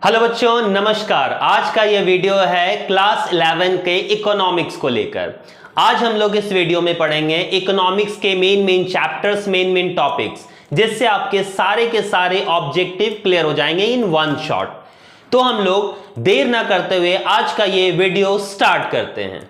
Hello बच्चों, नमस्कार। आज का ये वीडियो है क्लास 11 के इकोनॉमिक्स को लेकर। आज हम लोग इस वीडियो में पढ़ेंगे इकोनॉमिक्स के मेन चैप्टर्स, मेन टॉपिक्स, जिससे आपके सारे के सारे ऑब्जेक्टिव क्लियर हो जाएंगे इन वन शॉट। तो हम लोग देर ना करते हुए आज का ये वीडियो स्टार्ट करते हैं।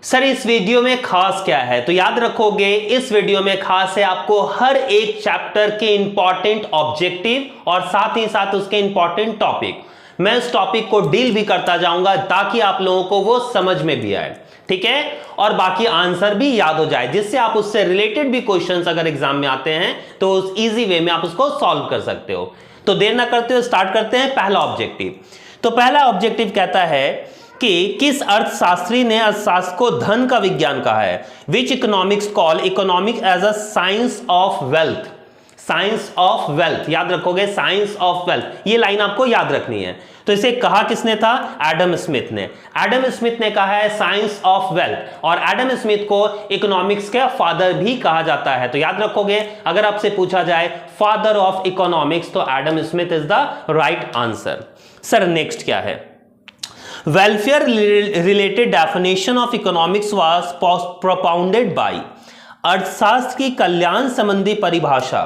सर, इस वीडियो में खास क्या है? तो याद रखोगे, इस वीडियो में खास है आपको हर एक चैप्टर के इंपॉर्टेंट ऑब्जेक्टिव और साथ ही साथ उसके इंपॉर्टेंट टॉपिक। मैं उस टॉपिक को डील भी करता जाऊंगा ताकि आप लोगों को वो समझ में भी आए, ठीक है, और बाकी आंसर भी याद हो जाए, जिससे आप उससे रिलेटेड भी क्वेश्चंस अगर एग्जाम में आते हैं तो उस इजी वे में आप उसको सॉल्व कर सकते हो। तो देर ना करते हुए स्टार्ट करते हैं पहला ऑब्जेक्टिव। तो पहला ऑब्जेक्टिव कहता है कि किस अर्थशास्त्री ने अर्थशास्त्र को धन का विज्ञान कहा है? Which economics call economic as a science of wealth. Science of wealth याद रखोगे, साइंस ऑफ वेल्थ, ये लाइन आपको याद रखनी है। तो इसे कहा किसने था? एडम स्मिथ ने। एडम स्मिथ ने कहा है साइंस ऑफ वेल्थ, और एडम स्मिथ को इकोनॉमिक्स के फादर भी कहा जाता है। तो याद रखोगे, अगर आपसे पूछा जाए फादर ऑफ इकोनॉमिक्स तो Adam Smith is the right answer. Sir, next क्या है? Welfare related definition of economics was propounded by। अर्थशास्त्र की कल्याण संबंधी परिभाषा,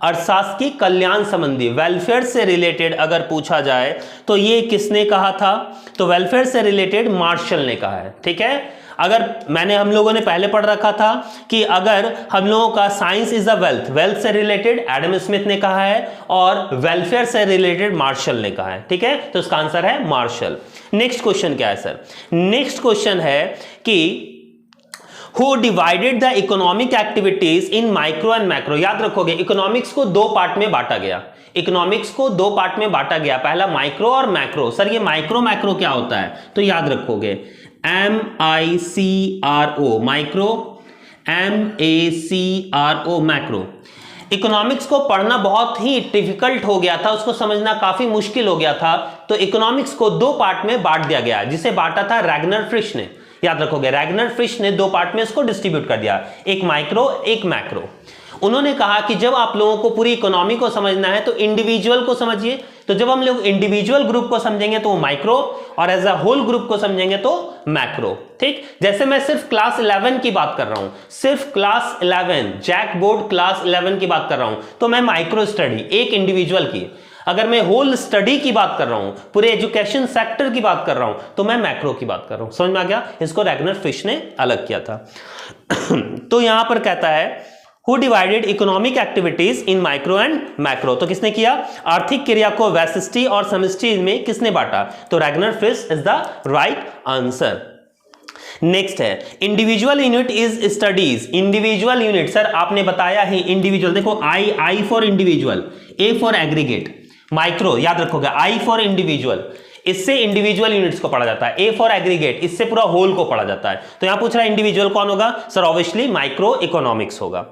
अर्थशास्त्र की कल्याण संबंधी, वेलफेयर से रिलेटेड अगर पूछा जाए तो ये किसने कहा था? तो वेलफेयर से रिलेटेड मार्शल ने कहा है, ठीक है। अगर हम लोगों ने पहले पढ़ रखा था कि अगर हम लोगों का science is a wealth, wealth से रिलेटेड एडम स्मिथ ने कहा है और वेलफेयर से रिलेटेड मार्शल ने कहा है, ठीक है। तो इसका आंसर है मार्शल। नेक्स्ट क्वेश्चन क्या है सर? नेक्स्ट क्वेश्चन है कि who divided the economic activities in micro and macro. याद रखोगे, इकोनॉमिक्स को दो पार्ट में बांटा गया। इकोनॉमिक्स को दो पार्ट में बांटा गया, पहला माइक्रो और मैक्रो। सर, ये माइक्रो मैक्रो क्या होता है? तो याद रखोगे MICRO micro, MACRO macro. Economics को पढ़ना बहुत ही डिफिकल्ट हो गया था, उसको समझना काफी मुश्किल हो गया था, तो इकोनॉमिक्स को दो पार्ट में बांट दिया गया, जिसे बांटा था रैगनर फ्रिश ने। याद रखोगे, रैगनर फ्रिश ने दो पार्ट में इसको डिस्ट्रीब्यूट कर दिया, एक माइक्रो एक मैक्रो। उन्होंने कहा कि जब आप लोगों को पूरी इकोनॉमी को समझना है तो इंडिविजुअल को समझिए। तो जब हम लोग इंडिविजुअल ग्रुप को समझेंगे तो वो माइक्रो, और एज अ होल ग्रुप को समझेंगे तो मैक्रो, ठीक। जैसे मैं सिर्फ क्लास 11 की बात कर रहा हूं, सिर्फ क्लास 11 जैक बोर्ड क्लास 11 की बात कर रहा हूं, तो मैं माइक्रो स्टडी, एक इंडिविजुअल की। अगर मैं होल स्टडी की बात कर रहा हूं, पूरे एजुकेशन सेक्टर की बात कर रहा हूं, तो मैं मैक्रो की बात कर रहा हूं। समझ में आ गया? इसको रैगनर फिश ने अलग किया था। तो यहां पर कहता है Who divided economic activities in micro and macro? तो किसने किया? आर्थिक क्रिया को वैशिष्टि और समष्टि में किसने बांटा? तो Ragnar Frisch is the right answer. Next है individual unit is studies. Individual unit, sir आपने बताया ही इंडिविजुअल, देखो I for individual, A for aggregate, micro याद रखोगे, आई फॉर इंडिविजुअल, इससे इंडिविजुअल यूनिट्स को पढ़ा जाता है, ए फॉर एग्रीगेट, इससे पूरा होल को पढ़ा जाता है। तो यहां पूछ रहा है इंडिविजुअल कौन होगा? सर ऑब्वियसली माइक्रो इकोनॉमिक्स होगा।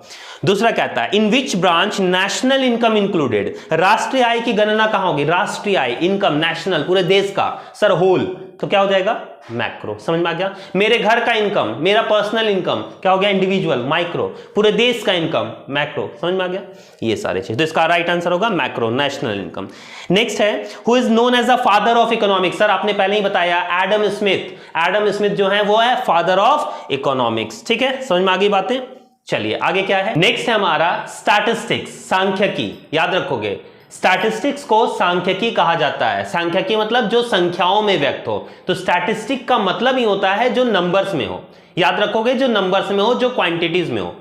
दूसरा कहता है in which branch national income included. राष्ट्रीय आय की गणना कहां होगी? राष्ट्रीय आय, इनकम, नेशनल, पूरे देश का, सर होल, तो क्या हो जाएगा? मैक्रो। समझ में आ गया? मेरे घर का इनकम, मेरा पर्सनल इनकम क्या हो गया? Individual, micro. पूरे देश का इनकम, मैक्रो। समझ में आ गया? ये सारे चीज, तो इसका राइट आंसर होगा मैक्रो, नेशनल इनकम। नेक्स्ट है who is known as the father of economics. Sir आपने पहले ही बताया एडम स्मिथ। एडम स्मिथ जो है वो है फादर ऑफ इकोनॉमिक्स, ठीक है। समझ में आ गई बातें? चलिए आगे क्या है? नेक्स्ट है हमारा स्टैटिस्टिक्स, सांख्यिकी। याद रखोगे, स्टैटिस्टिक्स को सांख्यिकी कहा जाता है। सांख्यिकी मतलब जो संख्याओं में व्यक्त हो, तो स्टैटिस्टिक का मतलब ही होता है जो नंबर्स में हो। याद रखोगे, जो नंबर्स में हो, जो क्वांटिटीज में हो।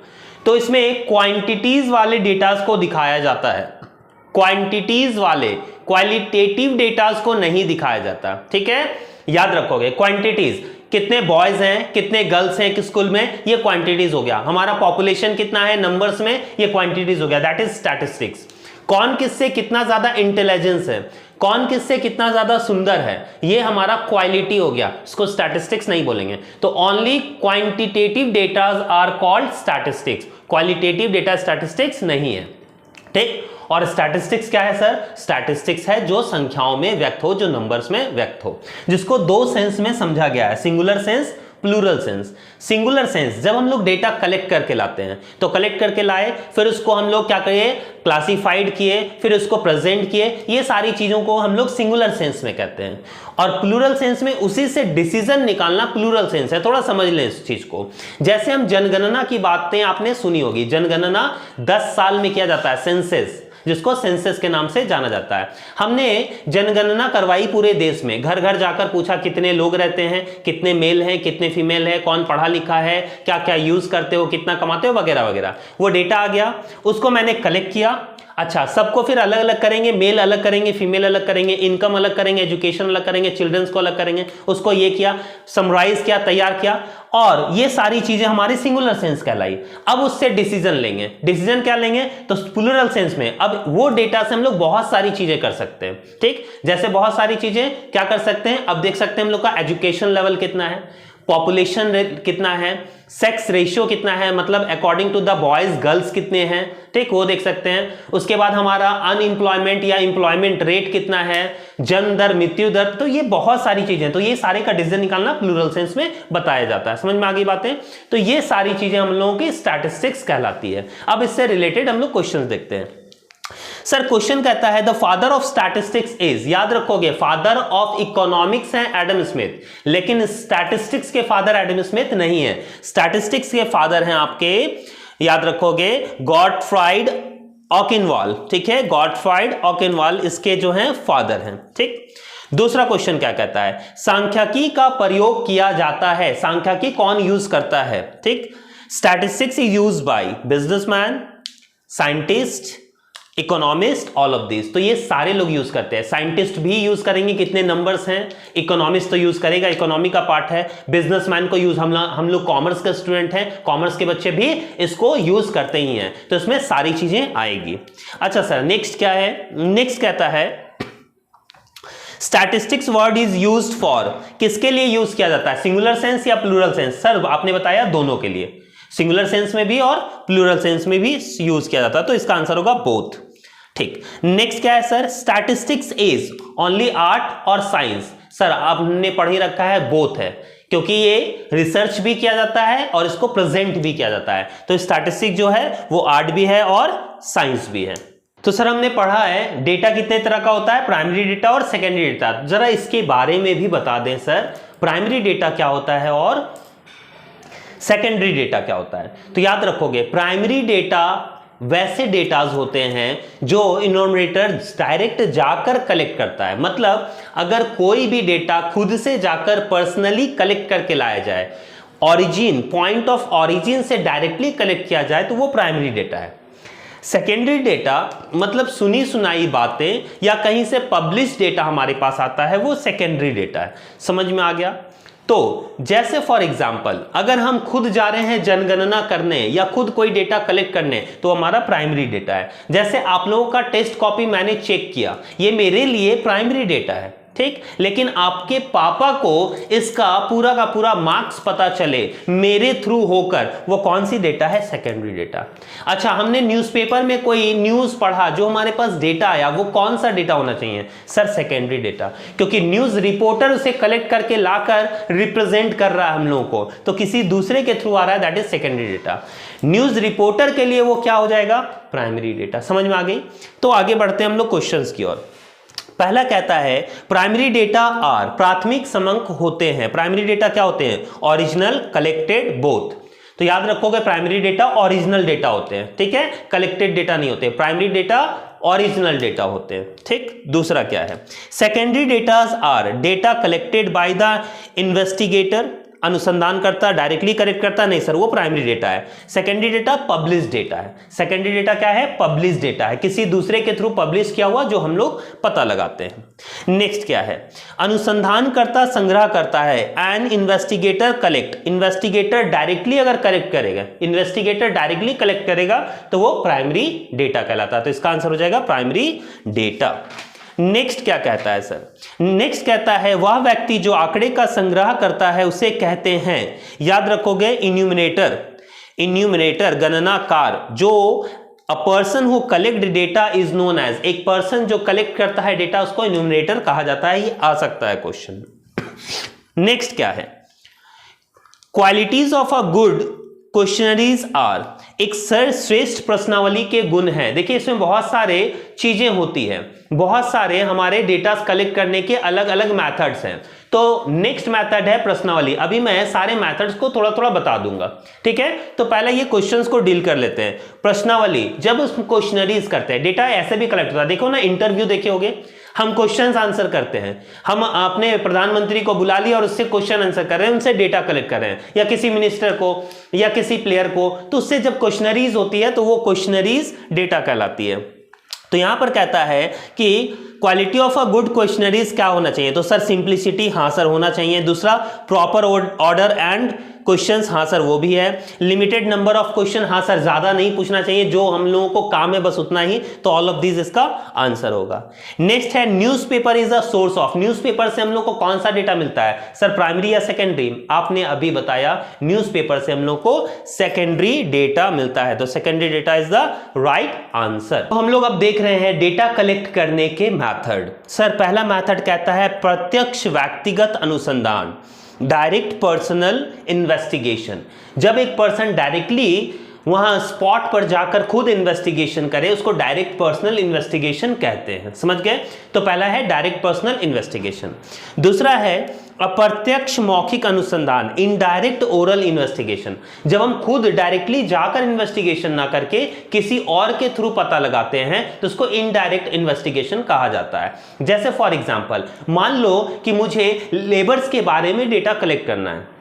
तो इसमें क्वांटिटीज वाले डेटास को दिखाया जाता है, क्वांटिटीज वाले, क्वालिटेटिव डेटास को नहीं दिखाया जाता, ठीक है। याद रखोगे, क्वांटिटीज, कितने बॉयज हैं, कितने गर्ल्स हैं किस स्कूल में, ये क्वांटिटीज हो गया। हमारा पॉपुलेशन कितना है नंबर्स में, ये क्वांटिटीज हो गया, दैट इज स्टैटिस्टिक्स। कौन किससे कितना ज्यादा इंटेलिजेंस है, कौन किससे कितना ज्यादा सुंदर है, ये हमारा क्वालिटी हो गया, इसको स्टैटिस्टिक्स नहीं बोलेंगे। तो only quantitative datas are called statistics, qualitative data statistics नहीं है, ठीक। और स्टैटिस्टिक्स क्या है सर? स्टैटिस्टिक्स है जो संख्याओं में व्यक्त हो, जो नंबर्स में व्यक्त हो, जिसको दो सेंस में समझा गया है, singular sense, plural sense. Singular sense, जब हम लोग डेटा कलेक्ट करके लाते हैं, तो कलेक्ट करके लाए, फिर उसको हम लोग क्या करिए, क्लासिफाइड किए, फिर उसको प्रेजेंट किए, ये सारी चीजों को हम लोग सिंगुलर सेंस में कहते हैं। और प्लूरल सेंस में उसी से डिसीजन निकालना प्लूरल सेंस है। थोड़ा समझ लें इस चीज को। जैसे हम जनगणना की बातें आपने सुनी होगी, जनगणना 10 साल में किया जाता है, सेंसस, जिसको सेंसस के नाम से जाना जाता है। हमने जनगणना करवाई पूरे देश में, घर घर जाकर पूछा कितने लोग रहते हैं, कितने मेल हैं, कितने फीमेल है, कौन पढ़ा लिखा है, क्या क्या यूज करते हो, कितना कमाते हो, वगैरह वगैरह। वो डेटा आ गया, उसको मैंने कलेक्ट किया। अच्छा, सबको फिर अलग अलग करेंगे, मेल अलग करेंगे, फीमेल अलग करेंगे, इनकम अलग करेंगे, एजुकेशन अलग करेंगे, चिल्ड्रंस को अलग करेंगे, उसको ये किया, समराइज किया, तैयार किया, और ये सारी चीजें हमारी सिंगुलर सेंस कहलाई। अब उससे डिसीजन लेंगे। डिसीजन क्या लेंगे? तो प्लूरल सेंस में अब वो डेटा से हम लोग बहुत सारी चीजें कर सकते हैं। ठीक, जैसे बहुत सारी चीजें क्या कर सकते हैं, अब देख सकते हैं हम लोग का एजुकेशन लेवल कितना है, पॉपुलेशन कितना है, सेक्स रेशियो कितना है, मतलब according to the boys girls कितने हैं, ठीक, वो देख सकते हैं। उसके बाद हमारा अनएम्प्लॉयमेंट या एम्प्लॉयमेंट रेट कितना है, जन्म दर, मृत्यु दर, तो ये बहुत सारी चीजें, तो ये सारे का डिसीजन निकालना प्लूरल सेंस में बताया जाता है। समझ में आ गई बातें? तो ये सारी चीजें हम लोगों की स्टैटिस्टिक्स कहलाती है। अब इससे रिलेटेड हम लोग क्वेश्चन देखते हैं। सर क्वेश्चन कहता है the father of statistics is, याद रखोगे फादर ऑफ इकोनॉमिक्स है एडम स्मिथ, लेकिन स्टैटिस्टिक्स के फादर एडम स्मिथ नहीं है। स्टैटिस्टिक्स के फादर हैं आपके, याद रखोगे, गॉटफ्राइड ऑकिनवाल। ठीक है, गॉटफ्राइड ऑकिनवाल इसके जो हैं फादर हैं। ठीक, दूसरा क्वेश्चन क्या कहता है, सांख्यिकी का प्रयोग किया जाता है, सांख्यिकी कौन यूज करता है? ठीक, statistics is used by businessman, scientist, economist, all of this. तो ये सारे लोग यूज करते हैं। साइंटिस्ट भी यूज करेंगे कितने नंबर्स हैं, इकोनॉमिस्ट तो यूज करेगा, इकोनॉमी का पार्ट है, बिजनेसमैन को यूज, हम लोग कॉमर्स के स्टूडेंट हैं, कॉमर्स के बच्चे भी इसको यूज करते ही हैं, तो इसमें सारी चीजें आएगी। अच्छा सर, नेक्स्ट क्या है? नेक्स्ट कहता है statistics word is used for, किसके लिए यूज किया जाता है, सिंगुलर सेंस या प्लूरल सेंस? सर आपने बताया दोनों के लिए, सिंगुलर सेंस में भी और प्लूरल सेंस में भी यूज किया जाता है, तो इसका आंसर होगा बोथ। ठीक, नेक्स्ट क्या है sir, statistics is only art और साइंस? सर आपने पढ़ ही रखा है, बोथ है, क्योंकि ये रिसर्च भी किया जाता है और इसको प्रेजेंट भी किया जाता है। तो स्टैटिस्टिक्स जो है वो आर्ट भी है और साइंस भी है। तो सर हमने पढ़ा है डेटा कितने तरह का होता है, प्राइमरी डेटा और सेकेंडरी डेटा। जरा इसके बारे में भी बता दें सर, प्राइमरी डेटा क्या होता है और सेकेंडरी डेटा क्या होता है? तो याद रखोगे, प्राइमरी डेटा वैसे डेटाज होते हैं जो इन्यूमरेटर डायरेक्ट जाकर कलेक्ट करता है। मतलब अगर कोई भी डेटा खुद से जाकर पर्सनली कलेक्ट करके लाया जाए, ओरिजिन, पॉइंट ऑफ ओरिजिन से डायरेक्टली कलेक्ट किया जाए, तो वो प्राइमरी डेटा है। सेकेंडरी डेटा मतलब सुनी सुनाई बातें या कहीं से पब्लिश डेटा हमारे पास आता है, वो सेकेंडरी डेटा है। समझ में आ गया? तो जैसे फॉर एग्जाम्पल अगर हम खुद जा रहे हैं जनगणना करने या खुद कोई डेटा कलेक्ट करने, तो हमारा प्राइमरी डेटा है। जैसे आप लोगों का टेस्ट कॉपी मैंने चेक किया, ये मेरे लिए प्राइमरी डेटा है। ठीक, लेकिन आपके पापा को इसका पूरा का पूरा मार्क्स पता चले मेरे थ्रू होकर, वो कौन सी डेटा है? Secondary data. अच्छा, हमने न्यूज़पेपर में कोई न्यूज़ पढ़ा, जो हमारे पास डेटा आया, वो कौन सा डेटा होना चाहिए? सर सेकेंडरी डेटा, क्योंकि न्यूज़ रिपोर्टर उसे कलेक्ट करके लाकर रिप्रेजेंट कर रहा है हम लोगों को, तो किसी दूसरे के थ्रू आ रहा है, that is secondary data. News reporter के लिए वो क्या हो जाएगा? Primary data. समझ में आ गई? तो आगे बढ़ते हैं हम लोग क्वेश्चंस की ओर। पहला कहता है प्राइमरी डेटा आर, प्राथमिक समंक होते हैं। प्राइमरी डेटा क्या होते हैं? Original, collected, both. तो याद रखोगे प्राइमरी डेटा ओरिजिनल डेटा होते हैं, ठीक है, कलेक्टेड डेटा नहीं होते। प्राइमरी डेटा ओरिजिनल डेटा होते हैं। ठीक, दूसरा क्या है? Secondary datas are data collected by the investigator, अनुसंधानकर्ता डायरेक्टली कलेक्ट करता नहीं सर, वो प्राइमरी डेटा है। सेकेंडरी डेटा पब्लिश डेटा है। सेकेंडरी डेटा क्या है? पब्लिश डेटा है, किसी दूसरे के थ्रू पब्लिश किया हुआ जो हम लोग पता लगाते हैं। नेक्स्ट क्या है? अनुसंधानकर्ता संग्रह करता है, an investigator collect. Investigator directly अगर कलेक्ट करेगा, इन्वेस्टिगेटर डायरेक्टली कलेक्ट करेगा, तो वो प्राइमरी डेटा कहलाता है। तो इसका आंसर हो जाएगा प्राइमरी डेटा। नेक्स्ट क्या कहता है सर? नेक्स्ट कहता है वह व्यक्ति जो आंकड़े का संग्रह करता है उसे कहते हैं, याद रखोगे, इन्यूमिनेटर। इन्यूमिनेटर गणनाकार, जो a person who collect data is known as, एक पर्सन जो कलेक्ट करता है डेटा उसको इन्यूमिनेटर कहा जाता है। ये आ सकता है क्वेश्चन। नेक्स्ट क्या है? Qualities of a good questionnaires are, एक सर्वश्रेष्ठ प्रश्नावली के गुण हैं। देखिए इसमें बहुत सारे चीजें होती है, बहुत सारे हमारे डेटा कलेक्ट करने के अलग अलग मेथड्स हैं। तो नेक्स्ट मेथड है प्रश्नावली। अभी मैं सारे मेथड्स को थोड़ा थोड़ा बता दूंगा, ठीक है। तो पहले ये क्वेश्चंस को डील कर लेते हैं। प्रश्नावली, जब उस क्वेश्चनरीज करते हैं, डेटा ऐसे भी कलेक्ट होता है। देखो ना, इंटरव्यू देखे होगे, हम क्वेश्चंस आंसर करते हैं, हम अपने प्रधानमंत्री को बुला लिया और उससे क्वेश्चन आंसर कर रहे हैं, उनसे डेटा कलेक्ट कर रहे हैं, या किसी मिनिस्टर को या किसी प्लेयर को, तो उससे जब क्वेश्चनरीज होती है तो वो क्वेश्चनरीज डेटा कहलाती है। तो यहां पर कहता है कि quality of a good questionnaires क्या होना चाहिए, तो सर सिंप्लिसिटी, हाँ सर होना चाहिए। दूसरा प्रॉपर ऑर्डर एंड क्वेश्चंस, हाँ सर वो भी है। लिमिटेड नंबर ऑफ क्वेश्चन, हाँ सर ज्यादा नहीं पूछना चाहिए, जो हम लोगों को काम है बस उतना ही। तो ऑल ऑफ दिस इसका आंसर होगा। नेक्स्ट है newspaper is a source of. Newspaper से हम लोग को कौन सा डेटा मिलता है सर, प्राइमरी या सेकेंडरी? आपने अभी बताया न्यूज़पेपर से हम लोग को सेकेंडरी डेटा मिलता है, तो secondary data is the right answer. तो हम लोग अब देख रहे हैं डेटा कलेक्ट करने के मेथड। सर पहला मेथड कहता है प्रत्यक्ष व्यक्तिगत अनुसंधान, डायरेक्ट पर्सनल इन्वेस्टिगेशन। जब एक पर्सन डायरेक्टली वहां स्पॉट पर जाकर खुद इन्वेस्टिगेशन करे, उसको डायरेक्ट पर्सनल इन्वेस्टिगेशन कहते हैं। समझ गए? तो पहला है डायरेक्ट पर्सनल इन्वेस्टिगेशन। दूसरा है अप्रत्यक्ष मौखिक अनुसंधान, इनडायरेक्ट ओरल इन्वेस्टिगेशन। जब हम खुद डायरेक्टली जाकर इन्वेस्टिगेशन ना करके किसी और के थ्रू पता लगाते हैं तो उसको इनडायरेक्ट इन्वेस्टिगेशन कहा जाता है। जैसे फॉर एग्जांपल, मान लो कि मुझे लेबर्स के बारे में डेटा कलेक्ट करना है,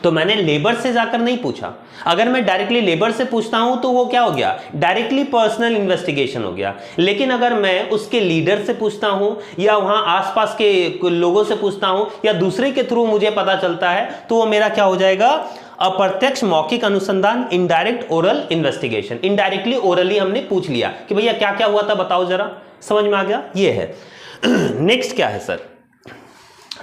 तो मैंने लेबर से जाकर नहीं पूछा। अगर मैं डायरेक्टली लेबर से पूछता हूं तो वो क्या हो गया, डायरेक्टली पर्सनल इन्वेस्टिगेशन हो गया। लेकिन अगर मैं उसके लीडर से पूछता हूं या वहां आसपास के लोगों से पूछता हूं या दूसरे के थ्रू मुझे पता चलता है, तो वो मेरा क्या हो जाएगा, अप्रत्यक्ष मौखिक अनुसंधान, indirect oral investigation. Indirectly orally हमने पूछ लिया कि भैया क्या क्या हुआ था बताओ जरा, समझ में आ गया? ये है। नेक्स्ट क्या है सर?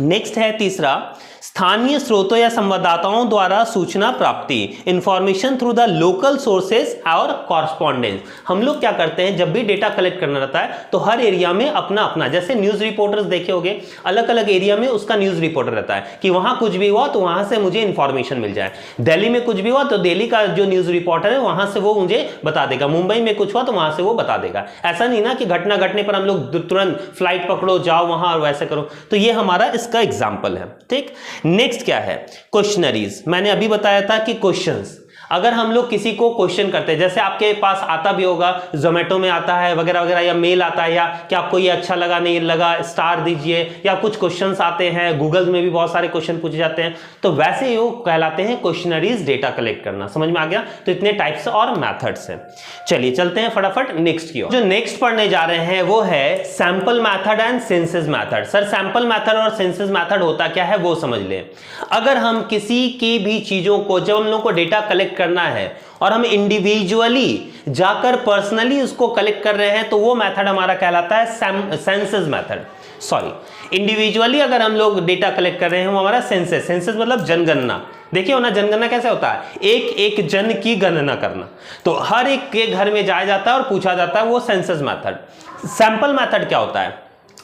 नेक्स्ट है तीसरा, स्थानीय स्रोतों या संवाददाताओं द्वारा सूचना प्राप्ति, information through the local sources और कॉरस्पॉन्डेंस। हम लोग क्या करते हैं, जब भी डेटा कलेक्ट करना रहता है तो हर एरिया में अपना अपना, जैसे न्यूज रिपोर्टर्स देखे होंगे, अलग अलग एरिया में उसका न्यूज रिपोर्टर रहता है कि वहां कुछ भी हुआ तो वहां से मुझे इंफॉर्मेशन मिल जाए। दिल्ली में कुछ भी हुआ तो दिल्ली का जो न्यूज रिपोर्टर है वहां से वो मुझे बता देगा, मुंबई में कुछ हुआ तो वहां से वो बता देगा। ऐसा नहीं ना कि घटना घटने पर हम लोग तुरंत फ्लाइट पकड़ो जाओ वहां और वैसे करो। तो ये हमारा इसका एग्जाम्पल है, ठीक। नेक्स्ट क्या है, क्वेश्चनरीज। मैंने अभी बताया था कि क्वेश्चंस, अगर हम लोग किसी को क्वेश्चन करते हैं, जैसे आपके पास आता भी होगा, जोमेटो में आता है वगैरह वगैरह, या मेल आता है, या कि आपको ये अच्छा लगा नहीं लगा स्टार दीजिए, या कुछ क्वेश्चंस आते हैं, गूगल में भी बहुत सारे क्वेश्चन पूछे जाते हैं, तो वैसे ही वो कहलाते हैं क्वेश्चनरीज, डेटा कलेक्ट करना। समझ में आ गया? तो इतने टाइप्स और मेथड्स हैं। चलिए चलते हैं फटाफट नेक्स्ट की ओर। जो नेक्स्ट पढ़ने जा रहे हैं वो है sample method and census method. Sir sample method और सेंसस मैथड होता क्या है वो समझ लें। अगर हम किसी की भी चीजों को, जब हम लोग को डेटा कलेक्ट करना है और हम इंडिविजुअली जाकर पर्सनली उसको कलेक्ट कर रहे हैं, तो वो मेथड हमारा कहलाता है सेंसस मेथड। सॉरी, इंडिविजुअली अगर हम लोग डेटा कलेक्ट कर रहे हैं वो हमारा सेंसस। सेंसस मतलब जनगणना। देखिए ना, जनगणना कैसे होता है, एक एक जन की गणना करना, तो हर एक के घर में जाया जाता है और पूछा जाता है, वो सेंसस मेथड। सैंपल मेथड क्या होता है,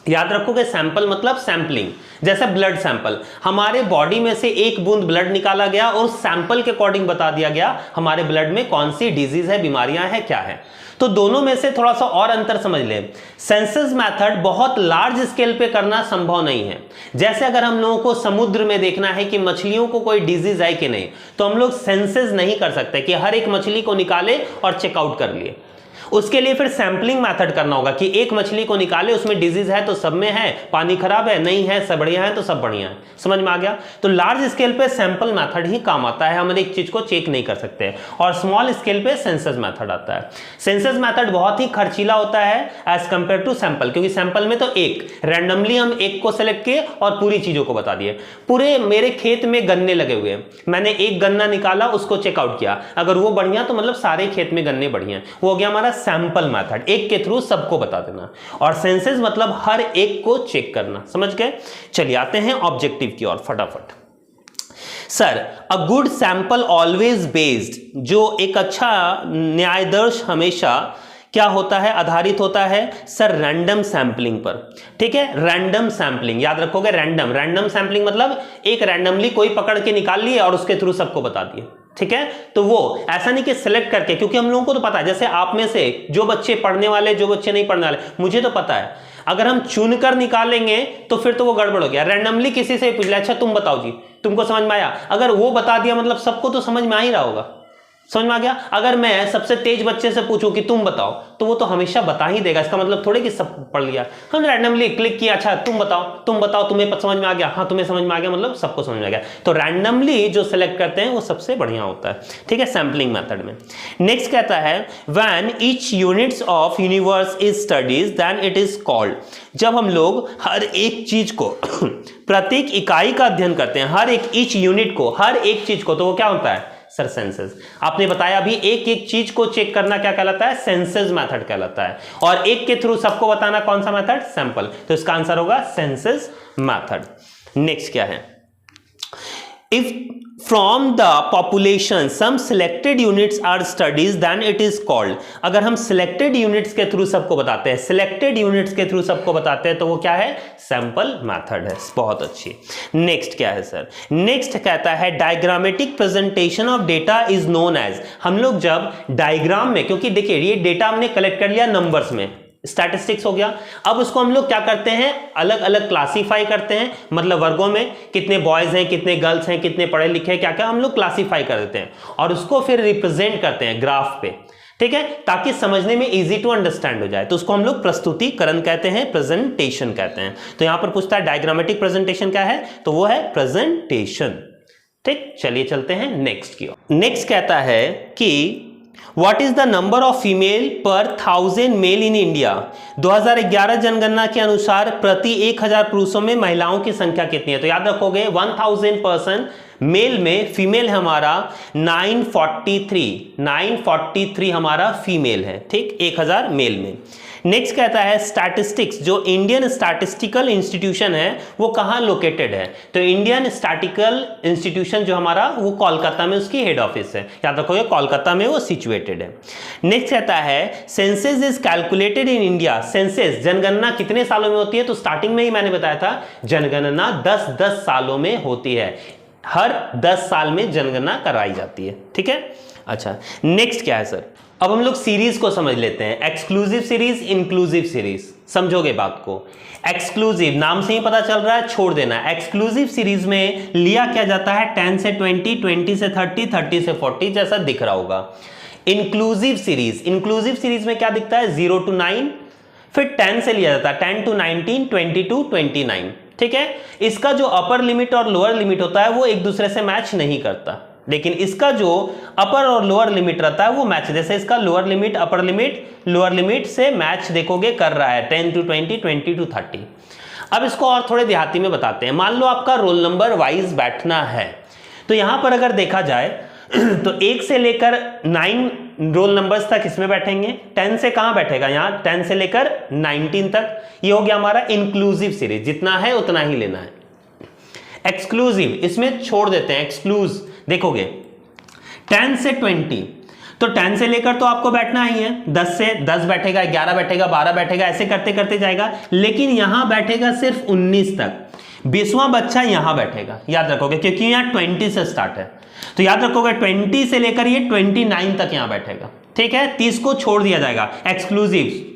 याद रखोगे, सैंपल मतलब सैंपलिंग। जैसे ब्लड सैंपल, हमारे बॉडी में से एक बूंद ब्लड निकाला गया और सैंपल के अकॉर्डिंग बता दिया गया हमारे ब्लड में कौन सी डिजीज है, बीमारियां हैं, क्या है। तो दोनों में से थोड़ा सा और अंतर समझ लें। सेंसस मेथड बहुत लार्ज स्केल पे करना संभव नहीं है। जैसे अगर हम लोगों को समुद्र में देखना है कि मछलियों को कोई डिजीज है कि नहीं, तो हम लोग सेंसस नहीं कर सकते कि हर एक मछली को निकाले और चेकआउट कर लिए। उसके लिए फिर सैंपलिंग मेथड करना होगा कि एक मछली को निकाले, उसमें डिजीज है तो सब में है, पानी खराब है नहीं है, सब बढ़िया है तो सब बढ़िया है। समझ में आ गया? तो लार्ज स्केल पे सैंपल मेथड ही काम आता है, हम एक चीज को चेक नहीं कर सकते, और स्मॉल स्केल पे सेंसस मेथड आता है। सेंसस मेथड बहुत ही खर्चीला होता है एज कंपेयर टू सैंपल, क्योंकि सैंपल में तो एक रैंडमली हम एक को सेलेक्ट किए और पूरी चीजों को बता दिए। पूरे मेरे खेत में गन्ने लगे हुए हैं, मैंने एक गन्ना निकाला, उसको चेकआउट किया, अगर वो बढ़िया तो मतलब सारे खेत में गन्ने बढ़िया, वो हो गया हमारा सैंपल मेथड, एक के थ्रू सबको बता देना। और सेंसस मतलब हर एक को चेक करना। समझ गए? चलिए आते हैं ऑब्जेक्टिव की ओर फटाफट। Sir a good sample always based, जो एक अच्छा न्यायदर्श हमेशा क्या होता है, आधारित होता है सर रैंडम सैंपलिंग पर। ठीक है, रैंडम सैंपलिंग याद रखोगे, रैंडम सैंपलिंग मतलब एक रैंडमली कोई पकड़ के निकाल लिए और उसके थ्रू सबको बता दिए। ठीक है। तो वो ऐसा नहीं कि सिलेक्ट करके, क्योंकि हम लोगों को तो पता है, जैसे आप में से जो बच्चे पढ़ने वाले, जो बच्चे नहीं पढ़ने वाले, मुझे तो पता है, अगर हम चुनकर निकालेंगे तो फिर तो वो गड़बड़ हो गया। रैंडमली किसी से पूछ लिया, अच्छा तुम बताओ जी, तुमको समझ में आया, अगर वो बता दिया मतलब सबको तो समझ में आ ही रहा होगा, समझ में आ गया। अगर मैं सबसे तेज बच्चे से पूछूं कि तुम बताओ, तो वो तो हमेशा बता ही देगा, इसका मतलब थोड़े कि सब पढ़ लिया। हम रैंडमली क्लिक किया, अच्छा तुम बताओ, तुम्हें समझ में आ गया, हाँ तुम्हें समझ में आ गया, मतलब सबको समझ में आ गया। तो रैंडमली जो सिलेक्ट करते हैं वो सबसे बढ़िया होता है, ठीक है, सैंपलिंग मेथड में। नेक्स्ट कहता है when each units of universe is studies then it is called. जब हम लोग हर एक चीज को प्रत्येक इकाई का अध्ययन करते हैं, हर एक ईच यूनिट को, हर एक चीज को, तो वो क्या होता है सर? सेंसस। आपने बताया अभी एक एक चीज को चेक करना क्या कहलाता है? सेंसस मेथड कहलाता है। और एक के थ्रू सबको बताना कौन सा मेथड? सैंपल। तो इसका आंसर होगा सेंसस मेथड। नेक्स्ट क्या है? If from the population some selected units are studies then it is called. अगर हम सिलेक्टेड यूनिट्स के थ्रू सबको बताते हैं, सिलेक्टेड यूनिट्स के थ्रू सबको बताते हैं, तो वो क्या है? सैंपल मेथड है। बहुत अच्छी। नेक्स्ट क्या है सर? नेक्स्ट कहता है diagrammatic presentation of data is known as. हम लोग जब डायग्राम में, क्योंकि देखिए ये डेटा हमने कलेक्ट कर लिया नंबर्स में, स्टैटिस्टिक्स हो गया, अब उसको हम लोग क्या करते हैं? अलग अलग क्लासीफाई करते हैं, मतलब वर्गों में कितने बॉयज हैं, कितने गर्ल्स हैं, कितने पढ़े लिखे हैं, क्या क्या हम लोग क्लासीफाई कर देते हैं, और उसको फिर रिप्रेजेंट करते हैं ग्राफ पे, ठीक है, ताकि समझने में इजी टू अंडरस्टैंड हो जाए। तो उसको हम लोग प्रस्तुतिकरण कहते हैं, प्रेजेंटेशन कहते हैं। तो यहां पर पूछता है डायग्रामेटिक प्रेजेंटेशन क्या है, तो वो है प्रेजेंटेशन। ठीक, चलिए चलते हैं नेक्स्ट की ओर। नेक्स्ट कहता है कि What is the number of female per 1000 male in India? 2011 जनगणना के अनुसार प्रति 1000 पुरुषों में महिलाओं की संख्या कितनी है? तो याद रखोगे 1000 पर्सन मेल में, फीमेल हमारा 943 हमारा फीमेल है, ठीक, 1000 मेल में। नेक्स्ट कहता है स्टैटिस्टिक्स, जो इंडियन स्टैटिस्टिकल इंस्टीट्यूशन है वो कहाँ लोकेटेड है? तो इंडियन स्टैटिकल इंस्टीट्यूशन जो हमारा, वो कोलकाता में उसकी हेड ऑफिस है, याद रखोगे कोलकाता में वो सिचुएटेड है। नेक्स्ट कहता है census is calculated in India. Census, जनगणना कितने सालों में होती है? तो स्टार्टिंग में ही मैंने बताया था जनगणना 10-10 सालों में होती है, हर 10 साल में जनगणना कराई जाती है, ठीक है। अच्छा, नेक्स्ट क्या है सर? अब हम लोग सीरीज को समझ लेते हैं, एक्सक्लूसिव सीरीज, इंक्लूसिव सीरीज। समझोगे बात को? एक्सक्लूसिव नाम से ही पता चल रहा है, छोड़ देना। एक्सक्लूसिव सीरीज में लिया क्या जाता है? 10 से 20, 20 से 30, 30 से 40, जैसा दिख रहा होगा। इंक्लूसिव सीरीज, इंक्लूसिव सीरीज में क्या दिखता है? 0 to 9, फिर 10 से लिया जाता है 10 to 19, 20 to 29, ठीक है। इसका जो अपर लिमिट और लोअर लिमिट होता है वो एक दूसरे से मैच नहीं करता, लेकिन इसका जो अपर और लोअर लिमिट रहता है वो मैच, जैसे इसका lower limit upper limit lower limit से मैच देखोगे कर रहा है, 10 to 20, 20 to 30। अब इसको और थोड़े देहाती में बताते हैं। मान लो आपका रोल नंबर वाइज बैठना है, तो यहां पर अगर देखा जाए तो 1 से लेकर 9 रोल नंबर्स तक इसमें बैठेंगे। 10 से कहां बैठेगा? यहां 10 से लेकर 19 तक। ये हो गया हमारा इंक्लूसिव सीरीज, जितना है उतना ही लेना है। एक्सक्लूसिव, इसमें छोड़ देते हैं, एक्सक्लूज देखोगे 10 से 20, तो 10 से लेकर तो आपको बैठना ही है, 10 से 10 बैठेगा, 11 बैठेगा, 12 बैठेगा, ऐसे करते करते जाएगा, लेकिन यहां बैठेगा सिर्फ 19 तक। 20वां बच्चा यहां बैठेगा, याद रखोगे, क्योंकि यहां 20 से स्टार्ट है, तो याद रखोगे 20 से लेकर ये 29 तक यहां बैठेगा, ठीक है। 30 को छोड़ दिया जाएगा,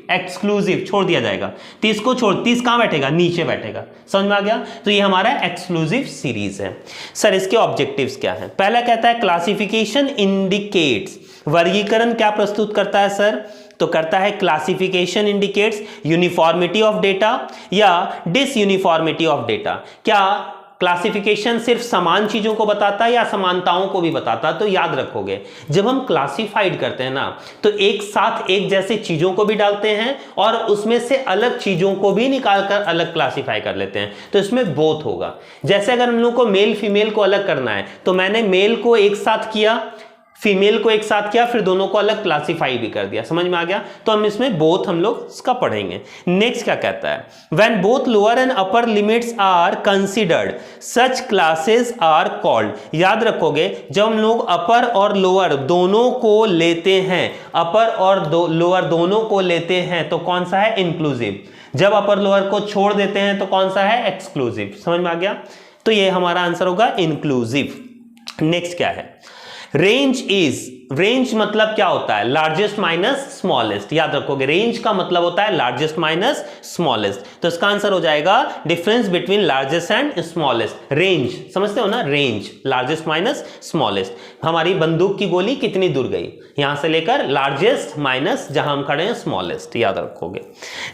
एक्सक्लूसिव छोड़ दिया जाएगा, 30 को छोड़, 30 कहां बैठेगा? नीचे बैठेगा। समझ में आ गया? तो ये हमारा एक्सक्लूसिव सीरीज है। सर इसके ऑब्जेक्टिव्स क्या है? पहला कहता है क्लासिफिकेशन इंडिकेट्स, वर्गीकरण क्या प्रस्तुत करता है सर? तो करता है classification indicates uniformity of data या डिसयूनिफॉर्मिटी ऑफ डेटा। क्या क्लासिफिकेशन सिर्फ समान चीजों को बताता है या समानताओं को भी बताता है? तो याद रखोगे जब हम क्लासिफाइड करते हैं ना, तो एक साथ एक जैसे चीजों को भी डालते हैं और उसमें से अलग चीजों को भी निकालकर अलग क्लासिफाई कर लेते हैं, तो इसमें बोथ होगा। जैसे अगर हम लोग को मेल फीमेल को अलग करना है, तो मैंने मेल को एक साथ किया, फीमेल को एक साथ किया, फिर दोनों को अलग क्लासिफाई भी कर दिया। समझ में आ गया? तो हम इसमें बोथ हम लोग इसका पढ़ेंगे। नेक्स्ट क्या कहता है? When both lower and upper limits are considered such classes are called. याद रखोगे जब हम लोग अपर और लोअर दोनों को लेते हैं, अपर और लोअर दोनों को लेते हैं, तो कौन सा है? इंक्लूसिव। जब अपर लोअर को छोड़ देते हैं तो कौन सा है? एक्सक्लूसिव। समझ में आ गया? तो ये हमारा आंसर होगा इंक्लूसिव। नेक्स्ट क्या है? रेंज मतलब क्या होता है? लार्जेस्ट माइनस स्मॉलेस्ट, याद रखोगे। रेंज का मतलब होता है लार्जेस्ट माइनस स्मॉलेस्ट, तो इसका आंसर हो जाएगा difference between largest and smallest. Range समझते हो ना, रेंज लार्जेस्ट माइनस स्मॉलेस्ट। हमारी बंदूक की गोली कितनी दूर गई, यहां से लेकर लार्जेस्ट माइनस जहां हम खड़े हैं स्मॉलेस्ट, याद रखोगे।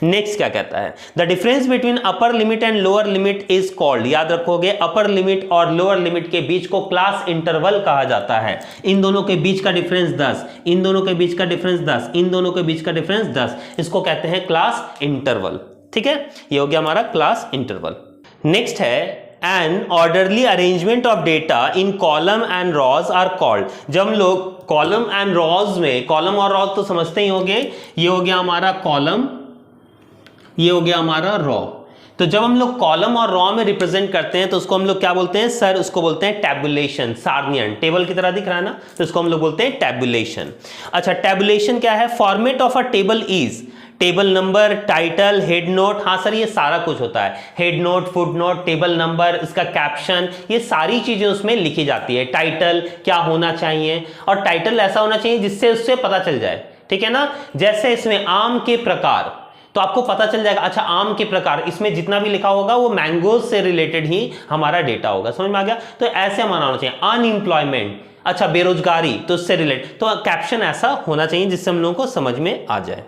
नेक्स्ट क्या कहता है? The difference between upper limit and lower limit is called, याद रखोगे। अपर लिमिट और लोअर लिमिट के बीच को क्लास इंटरवल कहा जाता है। इन दोनों के बीच का डिफरेंस 10, इन दोनों के बीच का डिफरेंस 10, इन दोनों के बीच का डिफरेंस 10, इसको कहते हैं क्लास इंटरवल। ठीक है, ये हो गया हमारा क्लास इंटरवल। नेक्स्ट है an orderly arrangement of data in column and rows are called. जब हम लोग कॉलम एंड रॉज में, कॉलम और रॉज तो समझते ही होंगे, ये हो गया हमारा कॉलम, ये हो गया हमारा रॉ। तो जब हम लोग कॉलम और रॉ में रिप्रेजेंट करते हैं तो उसको हम लोग क्या बोलते हैं सर? उसको बोलते हैं टैबुलेशन। सारणियन टेबल की तरह दिख रहा है ना, तो इसको हम लोग बोलते हैं टैबुलेशन। अच्छा, टैबुलेशन क्या है? Format of a table is table number, title, head note. हाँ सर, ये सारा कुछ होता है। Head note, foot note, table number, इसका कैप्शन, ये सारी चीजें उसमें लिखी जाती है। टाइटल क्या होना चाहिए, और टाइटल ऐसा होना चाहिए जिससे उससे पता चल जाए, ठीक है ना। जैसे इसमें आम के प्रकार, तो आपको पता चल जाएगा अच्छा आम के प्रकार, इसमें जितना भी लिखा होगा वो मैंगोज से रिलेटेड ही हमारा डेटा होगा। समझ में आ गया? तो ऐसे हमारा होना चाहिए। अनएम्प्लॉयमेंट, अच्छा बेरोजगारी, तो उससे रिलेटेड, तो कैप्शन ऐसा होना चाहिए जिससे हम लोगों को समझ में आ जाए।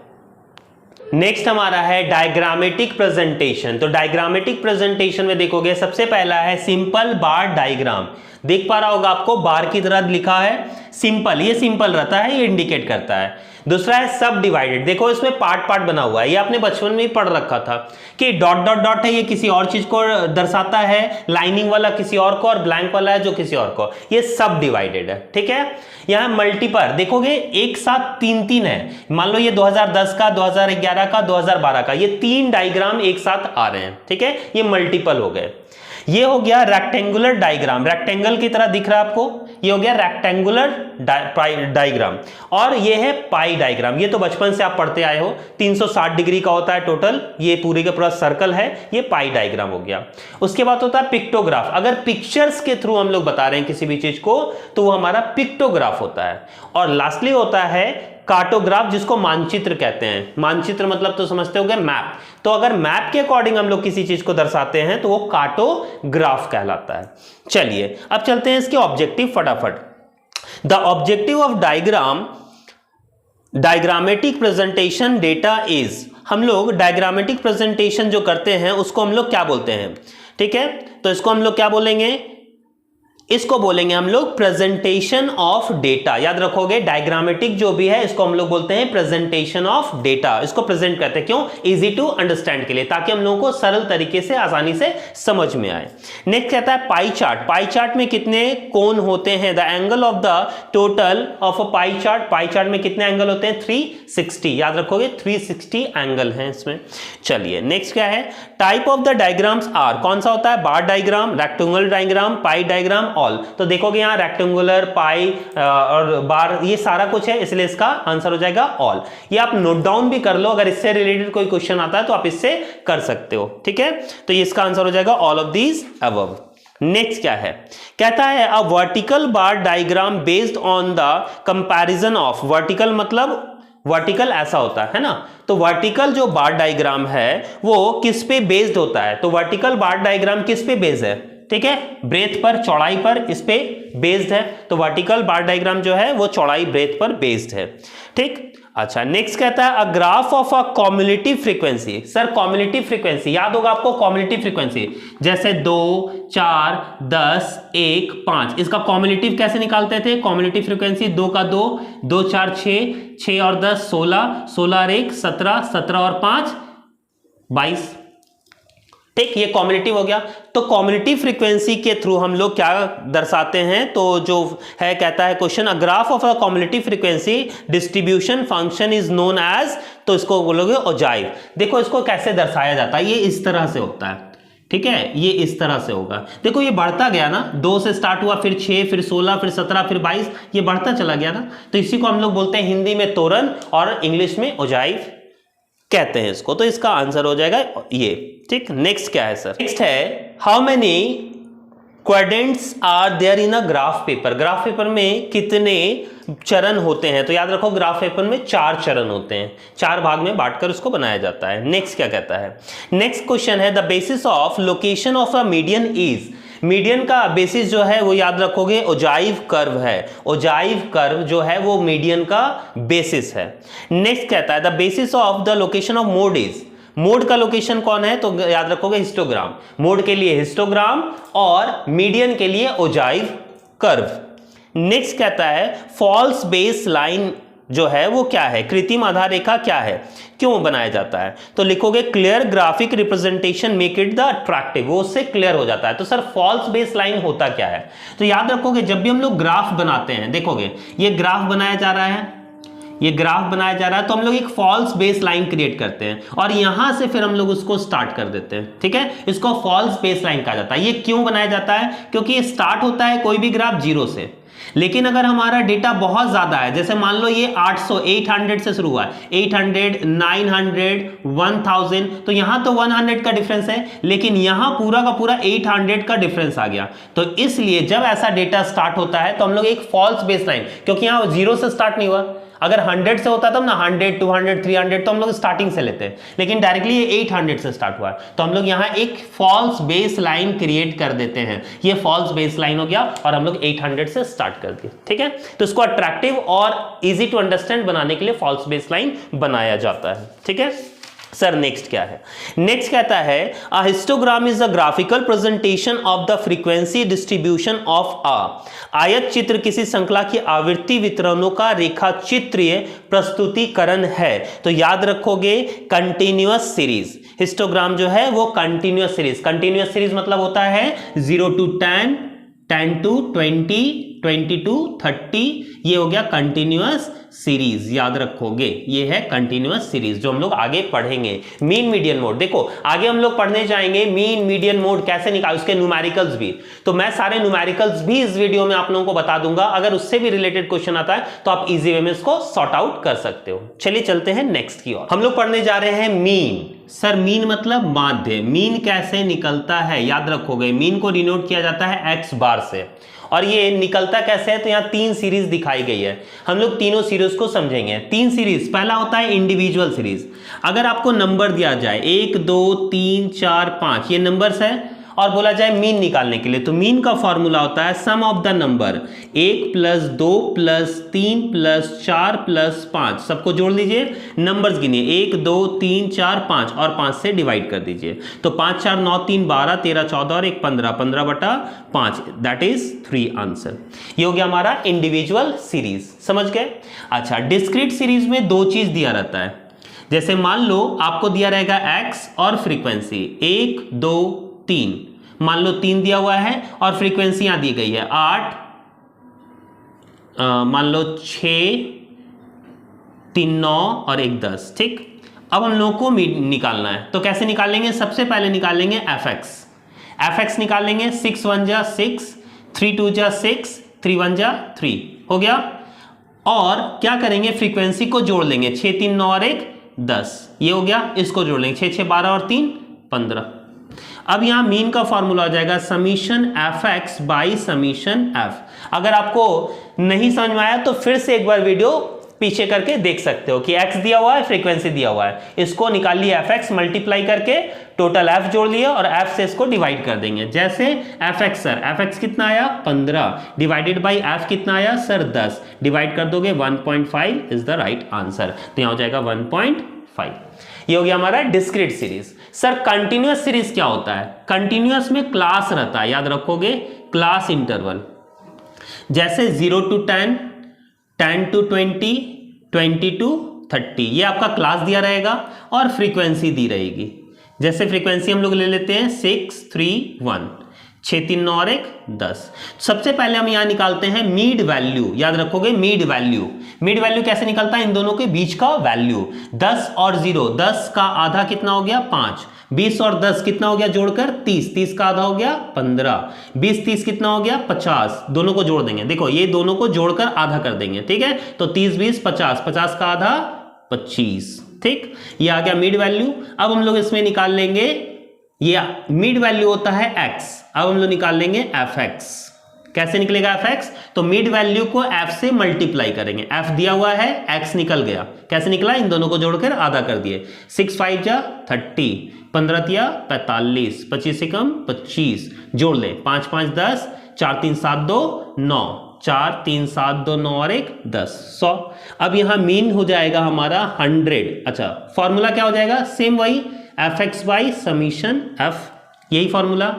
नेक्स्ट हमारा है डायग्रामेटिक प्रेजेंटेशन। तो डायग्रामेटिक प्रेजेंटेशन में देखोगे सबसे पहला है सिंपल बार डायग्राम। देख पा रहा होगा आपको, बार की तरह लिखा है सिंपल, ये सिंपल रहता है, ये इंडिकेट करता है। दूसरा है सब डिवाइडेड। देखो इसमें पार्ट पार्ट बना हुआ है, ये आपने बचपन में ही पढ़ रखा था कि डॉट डॉट डॉट है, ये किसी और चीज को दर्शाता है, लाइनिंग वाला किसी और को, और ब्लैंक वाला है जो किसी और को, ये सब डिवाइडेड है। ठीक है, यहां मल्टीपल देखोगे एक साथ तीन तीन है। मान लो ये 2010 का, 2011 का, 2012 का, ये तीन डायग्राम एक साथ आ रहे हैं। ठीक है, ये मल्टीपल हो गए। ये हो गया रेक्टेंगुलर डायग्राम, रेक्टेंगल की तरह दिख रहा है आपको, ये हो गया रेक्टेंगुलर डायग्राम। और ये है पाई डायग्राम, ये तो बचपन से आप पढ़ते आए हो, 360 डिग्री का होता है टोटल, ये पूरी का पूरा सर्कल है, ये पाई डायग्राम हो गया। उसके बाद होता है पिक्टोग्राफ। अगर पिक्चर्स के थ्रू हम लोग बता रहे हैं किसी भी चीज को तो वो हमारा पिक्टोग्राफ होता है। और लास्टली होता है कार्टोग्राफ, जिसको मानचित्र कहते हैं। मानचित्र मतलब तो समझते होंगे मैप, तो अगर मैप के अकॉर्डिंग हम लोग किसी चीज को दर्शाते हैं तो वो कार्टोग्राफ कहलाता है। चलिए अब चलते हैं इसके ऑब्जेक्टिव फटाफट। The objective of diagrammatic presentation data is, हम लोग डायग्रामेटिक प्रेजेंटेशन जो करते हैं उसको हम लोग क्या बोलते हैं? ठीक है, तो इसको हम लोग क्या बोलेंगे? इसको बोलेंगे हम लोग प्रेजेंटेशन ऑफ डेटा। याद रखोगे, डायग्रामेटिक जो भी है इसको हम लोग बोलते हैं प्रेजेंटेशन ऑफ डेटा। इसको प्रेजेंट करते हैं, क्यों? इजी टू अंडरस्टैंड के लिए, ताकि हम लोगों को सरल तरीके से आसानी से समझ में आए। नेक्स्ट कहता है पाई चार्ट। पाई चार्ट में कितने कोण होते हैं? The angle of the total of a pie chart. Pie chart में कितने एंगल होते हैं? 360। याद रखोगे 360 एंगल हैं इसमें। चलिए नेक्स्ट क्या है? Type of the diagrams are, कौन सा होता है? Bar diagram, rectangular diagram, pie diagram, all. तो देखोगे यहां रेक्टेंगुलर, पाई और बार, ये सारा कुछ है, इसलिए इसका आंसर हो जाएगा ऑल। ये आप नोट डाउन भी कर लो, अगर इससे रिलेटेड कोई क्वेश्चन आता है तो आप इससे कर सकते हो। ठीक है, तो ये इसका आंसर हो जाएगा all of these above. Next क्या है? कहता है a vertical bar diagram based on the comparison of, vertical मतलब वर्टिकल ऐसा होता है ना, तो वर्टिकल जो बार डायग्राम है वो किस पे बेस्ड होता है? तो वर्टिकल बार डायग्राम किस पे बेस्ड है? ठीक है, ब्रेथ पर, चौड़ाई पर, इस पे बेस्ड है। तो वर्टिकल बार डायग्राम जो है वो चौड़ाई ब्रेथ पर बेस्ड है। ठीक, अच्छा नेक्स्ट कहता है अ graph of a cumulative frequency. Sir cumulative frequency याद होगा आपको, कॉम्युलेटिव फ्रीक्वेंसी जैसे 2, 4, 10, 1, 5, इसका कॉम्युलेटिव कैसे निकालते थे? कॉम्युलेटिव फ्रीक्वेंसी 2 का 2, 2 4 6, 6 और 10 16, 16 और 1 17, 17 और 5 22। ठीक, ये कॉम्युलेटिव हो गया। तो कॉम्युलेटिव फ्रीक्वेंसी के थ्रू हम लोग क्या दर्शाते हैं? तो जो है कहता है question a graph of a cumulative frequency distribution function is known as, तो इसको बोलोगे ओजाइव। देखो इसको कैसे दर्शाया जाता है, ये इस तरह से होता है। ठीक है, ये इस तरह से होगा। देखो ये बढ़ता गया ना, 2 से स्टार्ट हुआ, फिर 6, फिर 16, फिर 17, फिर 22, ये बढ़ता चला गया ना। तो इसी को हम लोग बोलते हैं हिंदी में तोरण और इंग्लिश में ओजाइव कहते हैं इसको। तो इसका आंसर हो जाएगा ये। ठीक, नेक्स्ट क्या है सर? नेक्स्ट है how many quadrants are there in a graph paper. Graph paper में कितने चरण होते हैं? तो याद रखो ग्राफ पेपर में 4 चरण होते हैं, 4 भाग में बांटकर उसको बनाया जाता है। नेक्स्ट क्या कहता है? नेक्स्ट क्वेश्चन है the basis of location of a median is. Median का बेसिस जो है वो याद रखोगे ओजाइव कर्व है। ओजाइव कर्व जो है वो मीडियन का बेसिस है। नेक्स्ट कहता है the basis of the location of mode is. Mode का लोकेशन कौन है? तो याद रखोगे हिस्टोग्राम। मोड के लिए हिस्टोग्राम और मीडियन के लिए ओजाइव कर्व। नेक्स्ट कहता है फॉल्स बेस लाइन जो है वो क्या है? कृत्रिम आधार रेखा क्या है? क्यों बनाया जाता है? तो लिखोगे clear graphic representation make it the attractive. वो उससे क्लियर हो जाता है। तो सर फॉल्स बेस लाइन होता क्या है? तो याद रखोगे जब भी हम लोग ग्राफ बनाते हैं, देखोगे ये ग्राफ बनाया जा रहा है, ये ग्राफ बनाया जा रहा है, तो हम लोग एक फॉल्स बेस लाइन क्रिएट करते हैं और यहां से फिर हम लोग उसको स्टार्ट कर देते हैं। ठीक है, इसको फॉल्स बेस लाइन कहा जाता है। ये क्यों बनाया जाता है? क्योंकि ये स्टार्ट होता है कोई भी ग्राफ 0 से, लेकिन अगर हमारा डेटा बहुत ज्यादा है, जैसे मान लो ये 800 से शुरू हुआ है, 800 900 1000, तो यहां तो 100 का डिफरेंस है, लेकिन यहां पूरा का पूरा 800 का डिफरेंस आ गया। तो इसलिए जब ऐसा डेटा स्टार्ट होता है तो हम लोग एक फॉल्स बेस लाइन, क्योंकि यहां 0 से स्टार्ट नहीं हुआ, अगर 100 से होता तब ना 100 200 300 तो हम लोग स्टार्टिंग से लेते हैं, लेकिन डायरेक्टली ये 800 से स्टार्ट हुआ है, तो हम लोग यहां एक फॉल्स बेस लाइन क्रिएट कर देते हैं। ये फॉल्स बेस लाइन हो गया और हम लोग 800 से स्टार्ट कर दिए। ठीक है, तो इसको अट्रैक्टिव और इजी टू अंडरस्टैंड बनाने के लिए फॉल्स बेस लाइन बनाया जाता है। ठीक है सर, नेक्स्ट क्या है? नेक्स्ट कहता है अ histogram is a graphical presentation of the frequency distribution of a. आयत चित्र किसी श्रृंखला की आवृत्ति वितरणों का रेखा चित्रीय प्रस्तुतिकरण है। तो याद रखोगे कंटिन्यूअस सीरीज। हिस्टोग्राम जो है वो कंटिन्यूअस सीरीज। कंटिन्यूअस सीरीज मतलब होता है 0 to 10, 10 to 20, 20 to 30, ये हो गया कंटिन्यूअस सीरीज। याद रखोगे ये है कंटिन्यूअस सीरीज जो हम लोग आगे पढ़ेंगे। मीन मीडियन मोड, देखो आगे हम लोग पढ़ने जाएंगे मीन मीडियन मोड कैसे निकाल, उसके न्यूमेरिकल्स भी, तो मैं सारे न्यूमेरिकल्स भी इस वीडियो में आप लोगों को बता दूंगा। अगर उससे भी रिलेटेड क्वेश्चन आता है तो आप इजी वे में इसको सॉर्ट आउट कर सकते हो। चलिए चलते हैं नेक्स्ट की ओर। हम लोग पढ़ने जा रहे हैं मीन। सर मीन मतलब माध्य। मीन कैसे निकलता है? याद रखोगे मीन को डिनोट किया जाता है x बार से, और ये निकलता कैसे है? तो यहाँ 3 सीरीज दिखाई गई है, हम लोग तीनों सीरीज को समझेंगे। 3 सीरीज, पहला होता है इंडिविजुअल सीरीज। अगर आपको नंबर दिया जाए 1 2 3 4 5 ये नंबर्स है और बोला जाए मीन निकालने के लिए, तो मीन का फॉर्मूला होता है सम ऑफ द नंबर 1 + 2 + 3 + 4 + 5, सबको जोड़ लीजिए, नंबर्स गिनिए 1 2 3 4 5 और 5 से डिवाइड कर दीजिए। तो 5 4 9 3 12 13 14 और 1 15, 15/5, दैट इज 3 आंसर। ये हो गया हमारा इंडिविजुअल सीरीज, समझ गए? अच्छा, डिस्क्रीट सीरीज में 2 चीज दिया रहता है। जैसे मान लो आपको दिया रहेगा x और फ्रीक्वेंसी 1 2 3, मान लो 3 दिया हुआ है और फ्रीक्वेंसी यहां दी गई है 8, मान लो 6 3 9 और 1 10। ठीक, अब हम लोगों को निकालना है, तो कैसे निकालेंगे? सबसे पहले निकालेंगे fx निकालेंगे। 6 1 जा 6, 3 2 जा 6, 3 1 जा 3 हो गया। और क्या करेंगे? फ्रीक्वेंसी को जोड़ लेंगे, 6 3 9 और 1 10, ये हो गया। इसको जोड़ लेंगे, 6 6 12 और 3 15। अब यहां मीन का फॉर्मूला हो जाएगा summation fx by summation f। अगर आपको नहीं समझ में आया तो फिर से एक बार वीडियो पीछे करके देख सकते हो कि x दिया हुआ है, फ्रीक्वेंसी दिया हुआ है, इसको निकाल लिया fx, मल्टीप्लाई करके टोटल f जोड़ लिया और f से इसको डिवाइड कर देंगे। जैसे fx, सर fx कितना आया? 15 डिवाइडेड बाई f कितना आया? सर 10 डिवाइड कर दोगे 1.5 इज द राइट आंसर। तो यहां हो जाएगा 1.5। ये हो गया हमारा discrete series. Sir continuous series क्या होता है? कंटिन्यूअस में क्लास रहता है, याद रखोगे क्लास इंटरवल। जैसे 0 to 10, 10 to 20, 20 to 30, ये आपका क्लास दिया रहेगा और फ्रीक्वेंसी दी रहेगी। जैसे फ्रीक्वेंसी हम लोग ले लेते हैं 6 3 1, 6 3 9 और 1 10। सबसे पहले हम यहां निकालते हैं मीड वैल्यू। याद रखोगे मीड वैल्यू। मीड वैल्यू कैसे निकलता है? इन दोनों के बीच का वैल्यू। 10 और 0, 10 का आधा कितना हो गया? 5। 20 और 10 कितना हो गया जोड़कर? 30। 30 का आधा हो गया 15। 20 30 कितना हो गया? 50। दोनों को जोड़ देंगे, देखो ये दोनों को जोड़कर आधा कर देंगे। ठीक है, तो 30 20 50, 50 का आधा 25। ठीक, ये आ गया मीड वैल्यू। अब हम लोग इसमें निकाल लेंगे ये मिड वैल्यू होता है x। अब हम लोग निकाल लेंगे fx। कैसे निकलेगा fx? तो मिड वैल्यू को f से मल्टीप्लाई करेंगे। f दिया हुआ है, x निकल गया। कैसे निकला? इन दोनों को जोड़कर आधा कर दिए। 6 5 जा 30, 15 तिया 45, 25 से कम 25, जोड़ ले 5 5 10, 4 3 7 2 9, 4 3 7 2 9 और 1 10, 100। अब यहां मीन हो जाएगा हमारा 100। अच्छा, फॉर्मूला क्या हो जाएगा? सेम वही, fx बाई समीशन f, यही फॉर्मूला।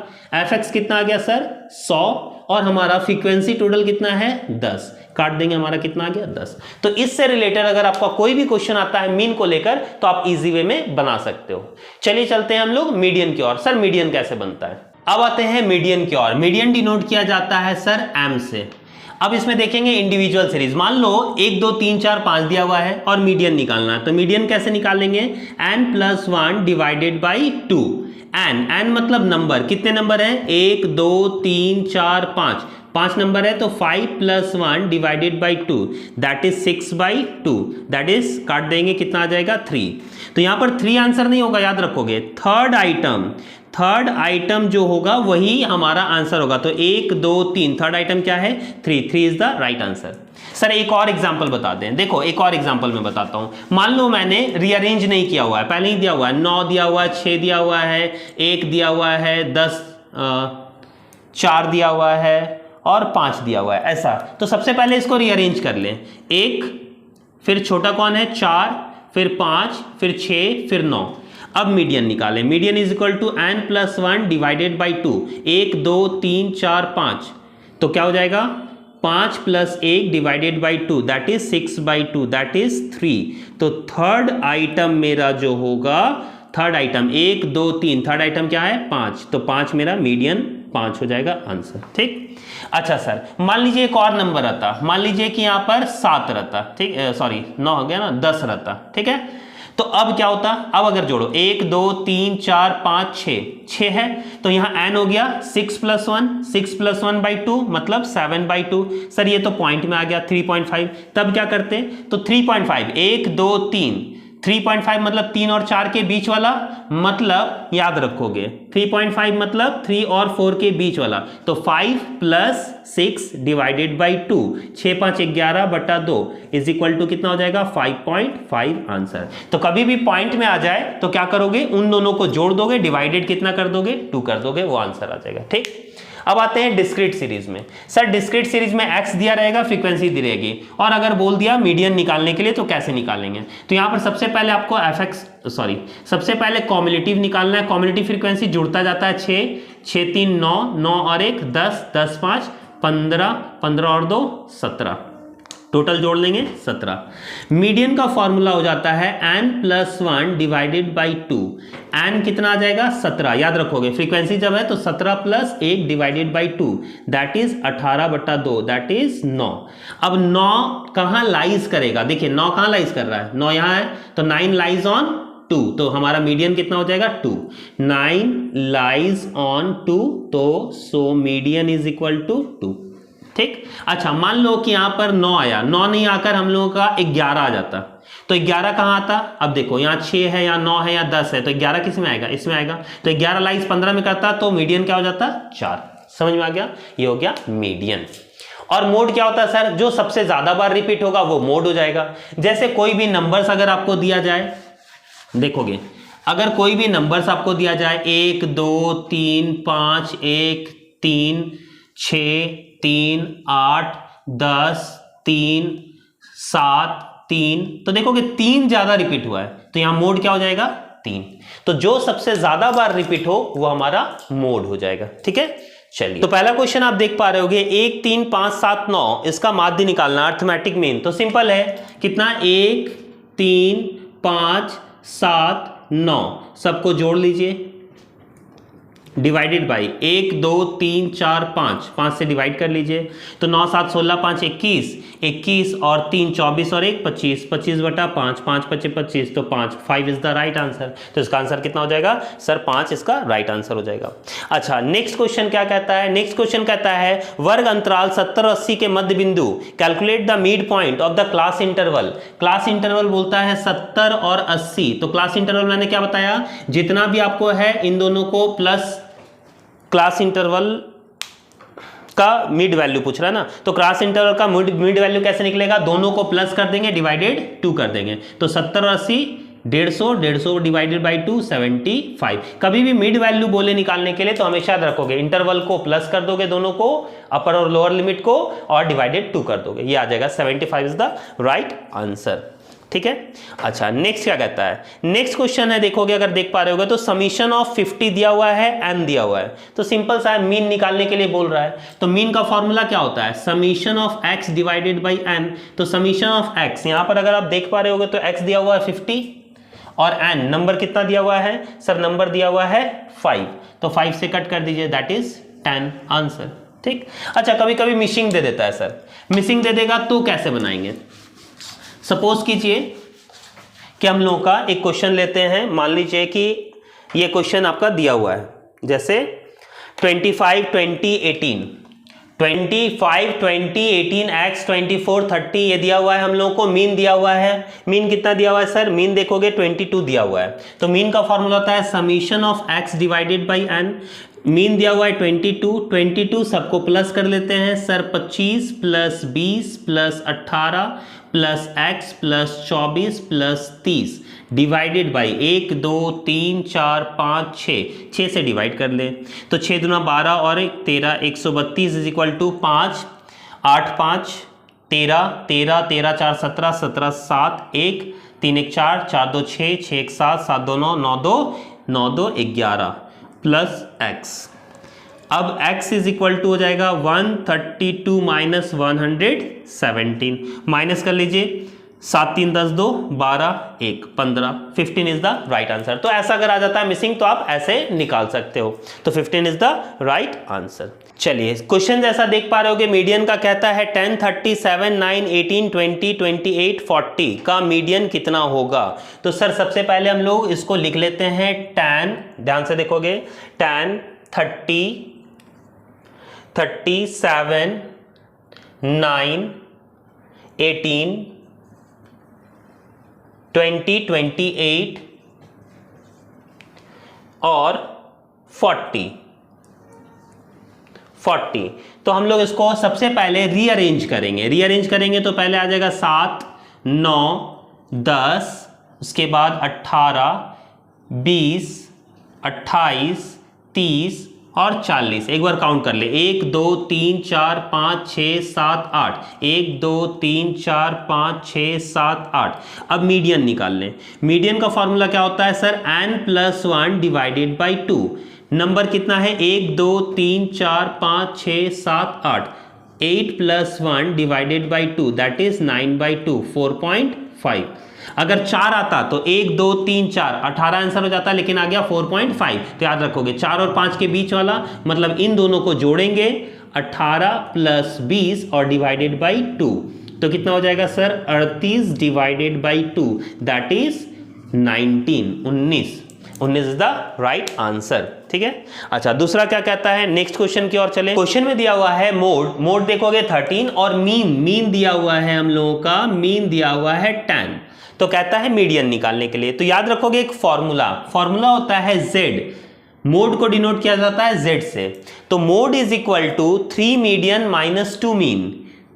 fx कितना आ गया सर? 100, और हमारा फ्रीक्वेंसी टोटल कितना है? 10। काट देंगे, हमारा कितना आ गया? 10। तो इससे रिलेटेड अगर आपका कोई भी क्वेश्चन आता है मीन को लेकर, तो आप इजी वे में बना सकते हो। चलिए चलते हैं हम लोग मीडियन की ओर। सर मीडियन कैसे बनता है? अब आते हैं मीडियन की ओर। मीडियन डिनोट किया जाता है सर m से। अब इसमें देखेंगे इंडिविजुअल सीरीज। मान लो 1 2 3 4 5 दिया हुआ है और मीडियन निकालना है, तो मीडियन कैसे निकालेंगे? n + 1 divided by 2। n मतलब नंबर, कितने नंबर हैं? 1 2 3 4 5, 5 नंबर है, तो 5 + 1 divided by 2 that is 6/2, that is काट देंगे, कितना आ जाएगा? 3। तो यहां पर 3 आंसर नहीं होगा, याद रखोगे। थर्ड आइटम जो होगा वही हमारा आंसर होगा। तो 1 2 3, थर्ड आइटम क्या है? 3 is the right answer. Sir एक और एग्जांपल बता दें। देखो एक और एग्जांपल मैं बताता हूं। मान लो मैंने रीअरेंज नहीं किया हुआ है, पहले ही दिया हुआ है, 9 दिया हुआ है, 6 दिया हुआ है, 1 दिया हुआ है, 10 4 दिया हुआ है और 5 दिया हुआ है, ऐसा। तो सबसे पहले इसको रीअरेंज कर लें। 1, फिर छोटा कौन है? 4, फिर 5, फिर 6, फिर 9। अब मीडियन निकालें। Median is equal to n + 1 divided by 2। 1 2 3 4 5, तो क्या हो जाएगा? 5 + 1 divided by 2 that is 6/2, that is 3। तो थर्ड आइटम मेरा जो होगा, थर्ड आइटम 1 2 3, थर्ड आइटम क्या है? 5, तो 5 मेरा मीडियन 5 हो जाएगा आंसर। ठीक। अच्छा सर मान लीजिए एक और नंबर रहता, मान लीजिए कि यहां पर 7 रहता, ठीक, सॉरी 9 हो गया ना, 10 रहता, ठीक है। तो अब क्या होता? अब अगर जोड़ो 1 2 3 4 5 6 है, तो यहां n हो गया 6 + 1, 6 + 1/2 मतलब 7/2। सर ये तो पॉइंट में आ गया 3.5, तब क्या करते? तो 3.5, 1 2 3, 3.5 मतलब 3 और 4 के बीच वाला, मतलब याद रखोगे 3.5 मतलब 3 और 4 के बीच वाला, तो 5 + 6 divided by 2, 6 5 11/2 is equal to कितना हो जाएगा? 5.5 आंसर। तो कभी भी पॉइंट में आ जाए तो क्या करोगे? उन दोनों को जोड़ दोगे, डिवाइडेड कितना कर दोगे? 2 कर दोगे, वो आंसर आ जाएगा। ठीक। अब आते हैं डिस्क्रीट सीरीज में। सर डिस्क्रीट सीरीज में x दिया रहेगा, फ्रीक्वेंसी दी रहेगी, और अगर बोल दिया मीडियन निकालने के लिए तो कैसे निकालेंगे? तो यहां पर सबसे पहले आपको सबसे पहले कॉम्युलेटिव निकालना है। कॉम्युलेटिव फ्रीक्वेंसी जुड़ता जाता है 6 6 3 9, 9 और 1 10, 10 5 15, 15 और 2 17, टोटल जोड़ लेंगे 17। मीडियन का फॉर्मूला हो जाता है n + 1 डिवाइडेड बाई 2। n कितना आ जाएगा? 17, याद रखोगे फ्रीक्वेंसी जब है तो 17 + 1 divided by 2 that is 18/2, that is 9। अब 9 कहां लाइज करेगा? देखिए 9 कहां लाइज कर रहा है? 9 यहां है, तो 9 लाइज ऑन 2, तो हमारा मीडियन कितना हो जाएगा? 2। 9 लाइज ऑन 2, तो so median is equal to 2। ठीक। अच्छा मान लो कि यहां पर 9 आया, 9 नहीं आकर हम लोगों का 11 आ जाता, तो 11 कहां आता? अब देखो यहाँ 6 है या 9 है या 10 है, तो 11 किस में आएगा? इसमें आएगा। तो 11 लाइज 15 में करता, तो मीडियन क्या हो जाता? 4। समझ में आ गया? ये हो गया मीडियन। और मोड क्या होता है सर? जो सबसे ज्यादा बार रिपीट होगा वो मोड हो जाएगा। जैसे कोई भी नंबर्स अगर आपको दिया जाए, देखोगे अगर कोई भी नंबर्स आपको दिया जाए 1 2 3 5 1 3 6 3 8 10 3 7 3, तो देखोगे 3 ज्यादा रिपीट हुआ है, तो यहां मोड क्या हो जाएगा? 3। तो जो सबसे ज्यादा बार रिपीट हो वो हमारा मोड हो जाएगा। ठीक है। चलिए तो पहला क्वेश्चन आप देख पा रहे होगे 1 3 5 7 9, इसका माध्य निकालना, अर्थमेटिक मीन। तो सिंपल है, कितना? 1 3 5 7 9, सबको जोड़ लीजिए, डिवाइडेड बाई 1 2 3 4 5, 5 से डिवाइड कर लीजिए, तो 9 7 16 5 21, 21 और 3 24 और 1 25, 25 बटा 5, 5 25 25 तो 5 इज द राइट आंसर। तो इसका आंसर कितना हो जाएगा सर 5 इसका राइट आंसर हो जाएगा। अच्छा नेक्स्ट क्वेश्चन क्या कहता है, नेक्स्ट क्वेश्चन कहता है वर्ग अंतराल 70 और 80 के मध्य बिंदु, calculate the mid point of the class interval. Class interval बोलता है 70 और 80, तो क्लास इंटरवल मैंने क्या बताया, जितना भी आपको है इन दोनों को प्लस क्लास इंटरवल का मिड वैल्यू पूछ रहा है ना, तो क्लास इंटरवल का मिड वैल्यू कैसे निकलेगा, दोनों को प्लस कर देंगे डिवाइडेड 2 कर देंगे, तो 70 और 80 150 डिवाइडेड बाई 2 75। कभी भी मिड वैल्यू बोले निकालने के लिए तो हमेशा याद रखोगे इंटरवल को प्लस कर दोगे दोनों को, अपर और लोअर लिमिट को, और डिवाइडेड 2 कर दोगे, ये आ जाएगा 75 इज द राइट आंसर। ठीक है। अच्छा नेक्स्ट क्या कहता है, नेक्स्ट क्वेश्चन है, देखोगे अगर देख पा रहे होगे तो समीशन ऑफ 50 दिया हुआ है, n दिया हुआ है, तो सिंपल सा है मीन निकालने के लिए बोल रहा है, तो मीन का फॉर्मूला क्या होता है, summation of x divided by n। तो समीशन ऑफ x यहां पर अगर आप देख पा रहे होगे तो x दिया हुआ है 50 और n नंबर कितना दिया हुआ है सर, नंबर दिया हुआ है 5, तो 5 से कट कर दीजिए दैट इज 10 आंसर। ठीक। अच्छा कभी कभी मिसिंग दे देता है सर, मिसिंग दे देगा तो कैसे बनाएंगे, सपोज कीजिए कि हम लोगों का एक क्वेश्चन लेते हैं, मान लीजिए कि ये क्वेश्चन आपका दिया हुआ है, जैसे 25 20 18 x 24 30 ये दिया हुआ है हम लोगों को, मीन दिया हुआ है, मीन कितना दिया हुआ है सर, मीन देखोगे 22 दिया हुआ है, तो मीन का फॉर्मूला होता है summation of x divided by n। Mean दिया हुआ है 22 सबको प्लस कर लेते हैं sir, 25 plus 20 plus 18 plus x plus 24 plus 30 divided by 1 2 3 4 5 6 से डिवाइड कर ले, तो 6 दूना 12 और 13 132 is equal to 5 8 5 13 13 13 4 17 17 7 1 3 1 4 4 2 6 6 1 7 7 2 9 9 2 9 2 11 plus x। अब x इज इक्वल टू हो जाएगा 132 माइनस 117, माइनस कर लीजिए 7 3 10 2 12 1 15, 15 इज द राइट आंसर। तो ऐसा अगर आ जाता है मिसिंग तो आप ऐसे निकाल सकते हो, तो 15 इज द राइट आंसर। चलिए क्वेश्चन जैसा देख पा रहे होगे मीडियन का कहता है 10 30 7 9 18 20 28 40 का मीडियन कितना होगा। तो सर सबसे पहले हम लोग इसको लिख लेते हैं tan, ध्यान से देखोगे tan 30 37 9 18 20 28 और 40। तो हम लोग इसको सबसे पहले रीअरेंज करेंगे तो पहले आ जाएगा 7 9 10, उसके बाद 18 20 28 30 और 40। एक बार काउंट कर ले 1 2 3 4 5 6 7 8, 1 2 3 4 5 6 7 8। अब मीडियन निकाल लें, मीडियन का फॉर्मूला क्या होता है sir, n plus 1 divided by 2। Number कितना है 1 2 3 4 5 6 7 8, 8 plus 1 divided by 2 that is 9 by 2 4.5। अगर 4 आता तो 1 2 3 4 18 आंसर हो जाता, लेकिन आ गया 4.5, तो याद रखोगे 4 और 5 के बीच वाला, मतलब इन दोनों को जोड़ेंगे 18 प्लस 20 और डिवाइडेड बाई 2, तो कितना हो जाएगा sir 38 divided by 2 that is 19 is the right answer. ठीक है। अच्छा दूसरा क्या कहता है, नेक्स्ट क्वेश्चन की ओर चले। क्वेश्चन में दिया हुआ है मोड देखोगे 13 और मीन दिया हुआ है हम लोगों का, मीन दिया हुआ है 10। तो कहता है मीडियन निकालने के लिए, तो याद रखोगे एक फॉर्मूला होता है z, मोड को डिनोट किया जाता है z से, तो mode is equal to 3 median minus 2 mean,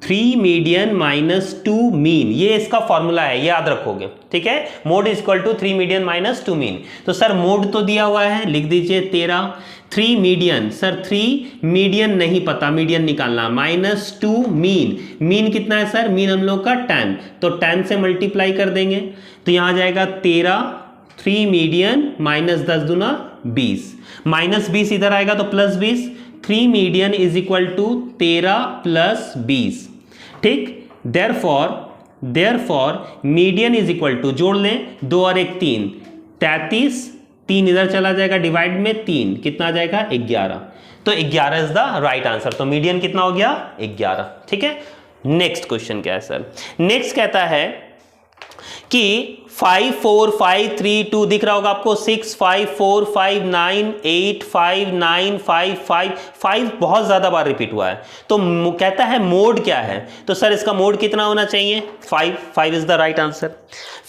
3 median minus 2 mean, ये इसका फॉर्मूला है, याद रखोगे। ठीक है, mode is equal to 3 median minus 2 mean. तो सर मोड तो दिया हुआ है, लिख दीजिए 13, 3 मीडियन, सर 3 मीडियन नहीं पता, मीडियन निकालना, माइनस 2 मीन कितना है सर, मीन हम लोग का 10, तो 10 से मल्टीप्लाई कर देंगे, तो यहां आ जाएगा 13, 3 मीडियन माइनस 10 दूना 20, माइनस 20 इधर आएगा तो plus 20, 3 median is equal to 13 plus 20। ठीक, therefore median is equal to, जोड़ लें 2 और 1 3, 33, 3 इधर चला जाएगा डिवाइड में 3, कितना आ जाएगा 11, तो 11 इज द राइट आंसर। तो मीडियन कितना हो गया 11। ठीक है, नेक्स्ट क्वेश्चन क्या है सर? नेक्स्ट कहता है कि 5 4 5 3 2 दिख रहा होगा आपको, 6 5 4 5 9 8 5 9 5 5 5 बहुत ज्यादा बार रिपीट हुआ है। तो कहता है मोड क्या है, तो सर इसका मोड कितना होना चाहिए? 5 इज द राइट आंसर।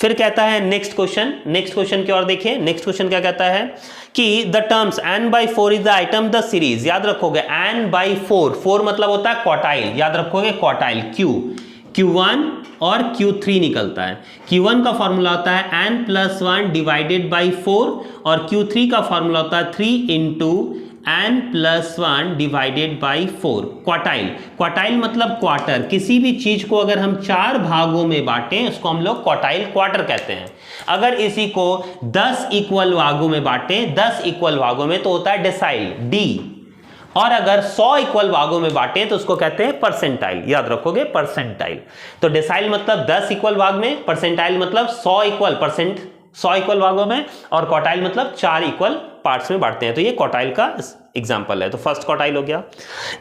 फिर कहता है नेक्स्ट क्वेश्चन की ओर देखिए। नेक्स्ट क्वेश्चन क्या कहता है कि the terms n/4 is the item the series. याद रखोगे n/4 मतलब होता है क्वार्टाइल, याद रखोगे क्वार्टाइल। Q1 और Q3 निकलता है। Q1 का फॉर्मूला होता है n+1 डिवाइडेड बाई 4 और Q3 का फॉर्मूला होता है 3 into n+1 divided by 4। Quartile मतलब क्वार्टर। किसी भी चीज को अगर हम 4 भागों में बांटें उसको हम लोग क्वार्टर कहते हैं। अगर इसी को 10 इक्वल भागों में बांटें, 10 इक्वल भागों में, तो होता है डेसाइल D। और अगर 100 इक्वल भागों में बांटे तो उसको कहते हैं परसेंटाइल। याद रखोगे परसेंटाइल। तो डेसाइल मतलब 10 इक्वल भाग में, परसेंटाइल मतलब 100 इक्वल भागों में, और क्वार्टाइल मतलब 4 इक्वल पार्ट्स में बांटते हैं। तो ये क्वार्टाइल का एग्जांपल है। तो फर्स्ट क्वार्टाइल हो गया।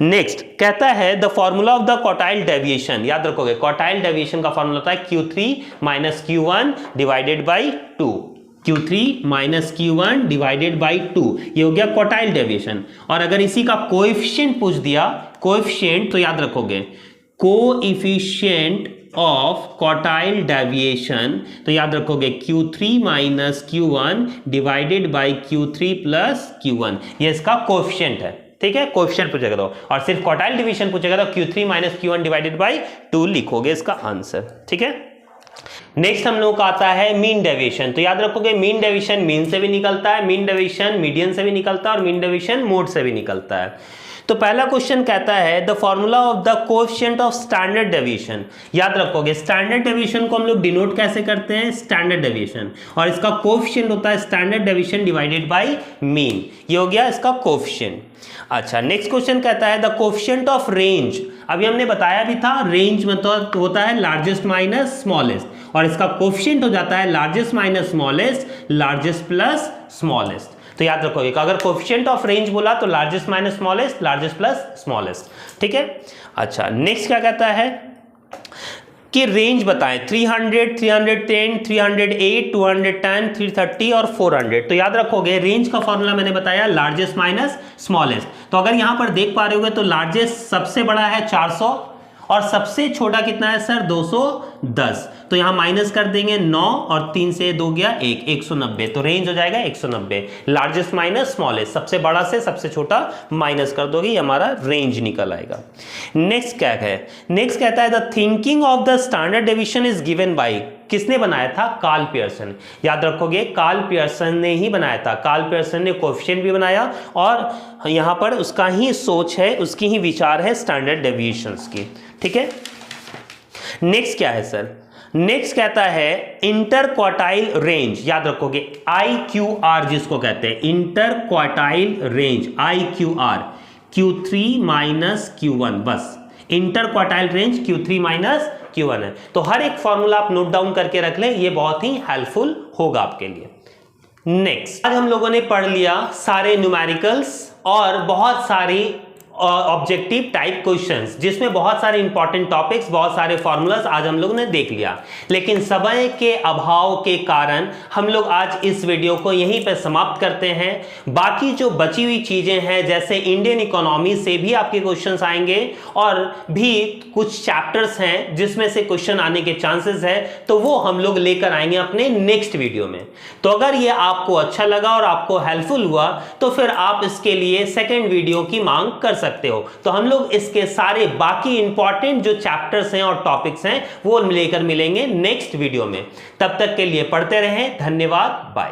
नेक्स्ट कहता है the formula of the quartile deviation. याद रखोगे क्वार्टाइल डेविएशन का फॉर्मूला होता है Q3 minus Q1 divided by 2। Q3 minus Q1 divided by 2, ये हो गया क्वार्टाइल डेविएशन। और अगर इसी का कोएफिशिएंट पूछ दिया, कोएफिशिएंट, तो याद रखोगे कोएफिशिएंट ऑफ क्वार्टाइल डेविएशन, तो याद रखोगे Q3 minus Q1 divided by Q3 plus Q1, ये इसका कोएफिशिएंट है। ठीक है, कोएफिशिएंट पूछेगा तो, और सिर्फ क्वार्टाइल डिवीजन पूछेगा तो Q3 minus Q1 divided by 2 लिखोगे इसका आंसर। ठीक है। नेक्स्ट हम लोग का आता है मीन डेविएशन। तो याद रखोगे मीन डेविएशन मीन से भी निकलता है, मीन डेविएशन मीडियन से भी निकलता है, और मीन डेविएशन मोड से भी निकलता है। तो पहला क्वेश्चन कहता है the formula of the coefficient of standard deviation. याद रखोगे स्टैंडर्ड डेविएशन को हम लोग डिनोट कैसे करते हैं? स्टैंडर्ड डेविएशन, और इसका कोएफिशिएंट होता है standard deviation divided by mean. ये हो गया इसका कोएफिशिएंट। अच्छा, नेक्स्ट क्वेश्चन कहता है द कोएफिशिएंट ऑफ रेंज। अभी हमने बताया भी था, रेंज मतलब होता है लार्जेस्ट माइनस स्मॉलेस्ट, और इसका कोएफिशिएंट हो जाता है largest minus smallest, largest plus smallest. तो याद रखोगे अगर कोएफिशिएंट ऑफ रेंज बोला तो largest minus smallest, largest plus smallest. ठीक है। अच्छा, नेक्स्ट क्या कहता है कि रेंज बताएं 300, 310, 308, 210, 330 और 400। तो याद रखोगे रेंज का फॉर्मूला मैंने बताया लार्जेस्ट माइनस स्मॉलेस्ट। तो अगर यहां पर देख पा रहे होगे तो लार्जेस्ट सबसे बड़ा है 400 और सबसे छोटा कितना है सर? 210। तो यहां माइनस कर देंगे 9 और 3 से 2 गया 1, 190। तो रेंज हो जाएगा 190। लार्जेस्ट माइनस स्मॉलेस्ट, सबसे बड़ा से सबसे छोटा माइनस कर दोगे, हमारा रेंज निकल आएगा। नेक्स्ट क्या है? नेक्स्ट कहता है the thinking of the standard deviation is given by. किसने बनाया था? Karl Pearson. याद रखोगे कार्ल पियर्सन ने ही बनाया था। कार्ल पियर्सन ने कोएफिशिएंट भी बनाया, और यहां पर उसका ही सोच है, उसकी ही विचार है स्टैंडर्ड डेविएशंस की। ठीक है। नेक्स्ट क्या है सर? नेक्स्ट कहता है इंटर क्वार्टाइल रेंज। याद रखोगे IQR जिसको कहते हैं inter quartile range, IQR, Q3 minus Q1। बस inter quartile range Q3 minus Q1 है। तो हर एक फॉर्मूला आप नोट डाउन करके रख लें, ये बहुत ही हेल्पफुल होगा आपके लिए। नेक्स्ट, आज हम लोगों ने पढ़ लिया सारे न्यूमेरिकल्स और बहुत सारी ऑब्जेक्टिव टाइप क्वेश्चंस, जिसमें बहुत सारे इंपॉर्टेंट टॉपिक्स, बहुत सारे फॉर्मूलाज आज हम लोग ने देख लिया। लेकिन समय के अभाव के कारण हम लोग आज इस वीडियो को यहीं पे समाप्त करते हैं। बाकी जो बची हुई चीजें हैं, जैसे इंडियन इकोनॉमी से भी आपके क्वेश्चंस आएंगे, और भी कुछ चैप्टर्स हैं जिसमें से क्वेश्चन आने के चांसेस है, तो वो हम लोग लेकर आएंगे अपने नेक्स्ट वीडियो में। तो अगर ये आपको अच्छा लगा और आपको हेल्पफुल हुआ तो फिर आप इसके लिए सेकेंड वीडियो की मांग कर सकते हो। तो हम लोग इसके सारे बाकी इंपॉर्टेंट जो चैप्टर्स हैं और टॉपिक्स हैं वो लेकर मिलेंगे नेक्स्ट वीडियो में। तब तक के लिए पढ़ते रहें। धन्यवाद, बाय।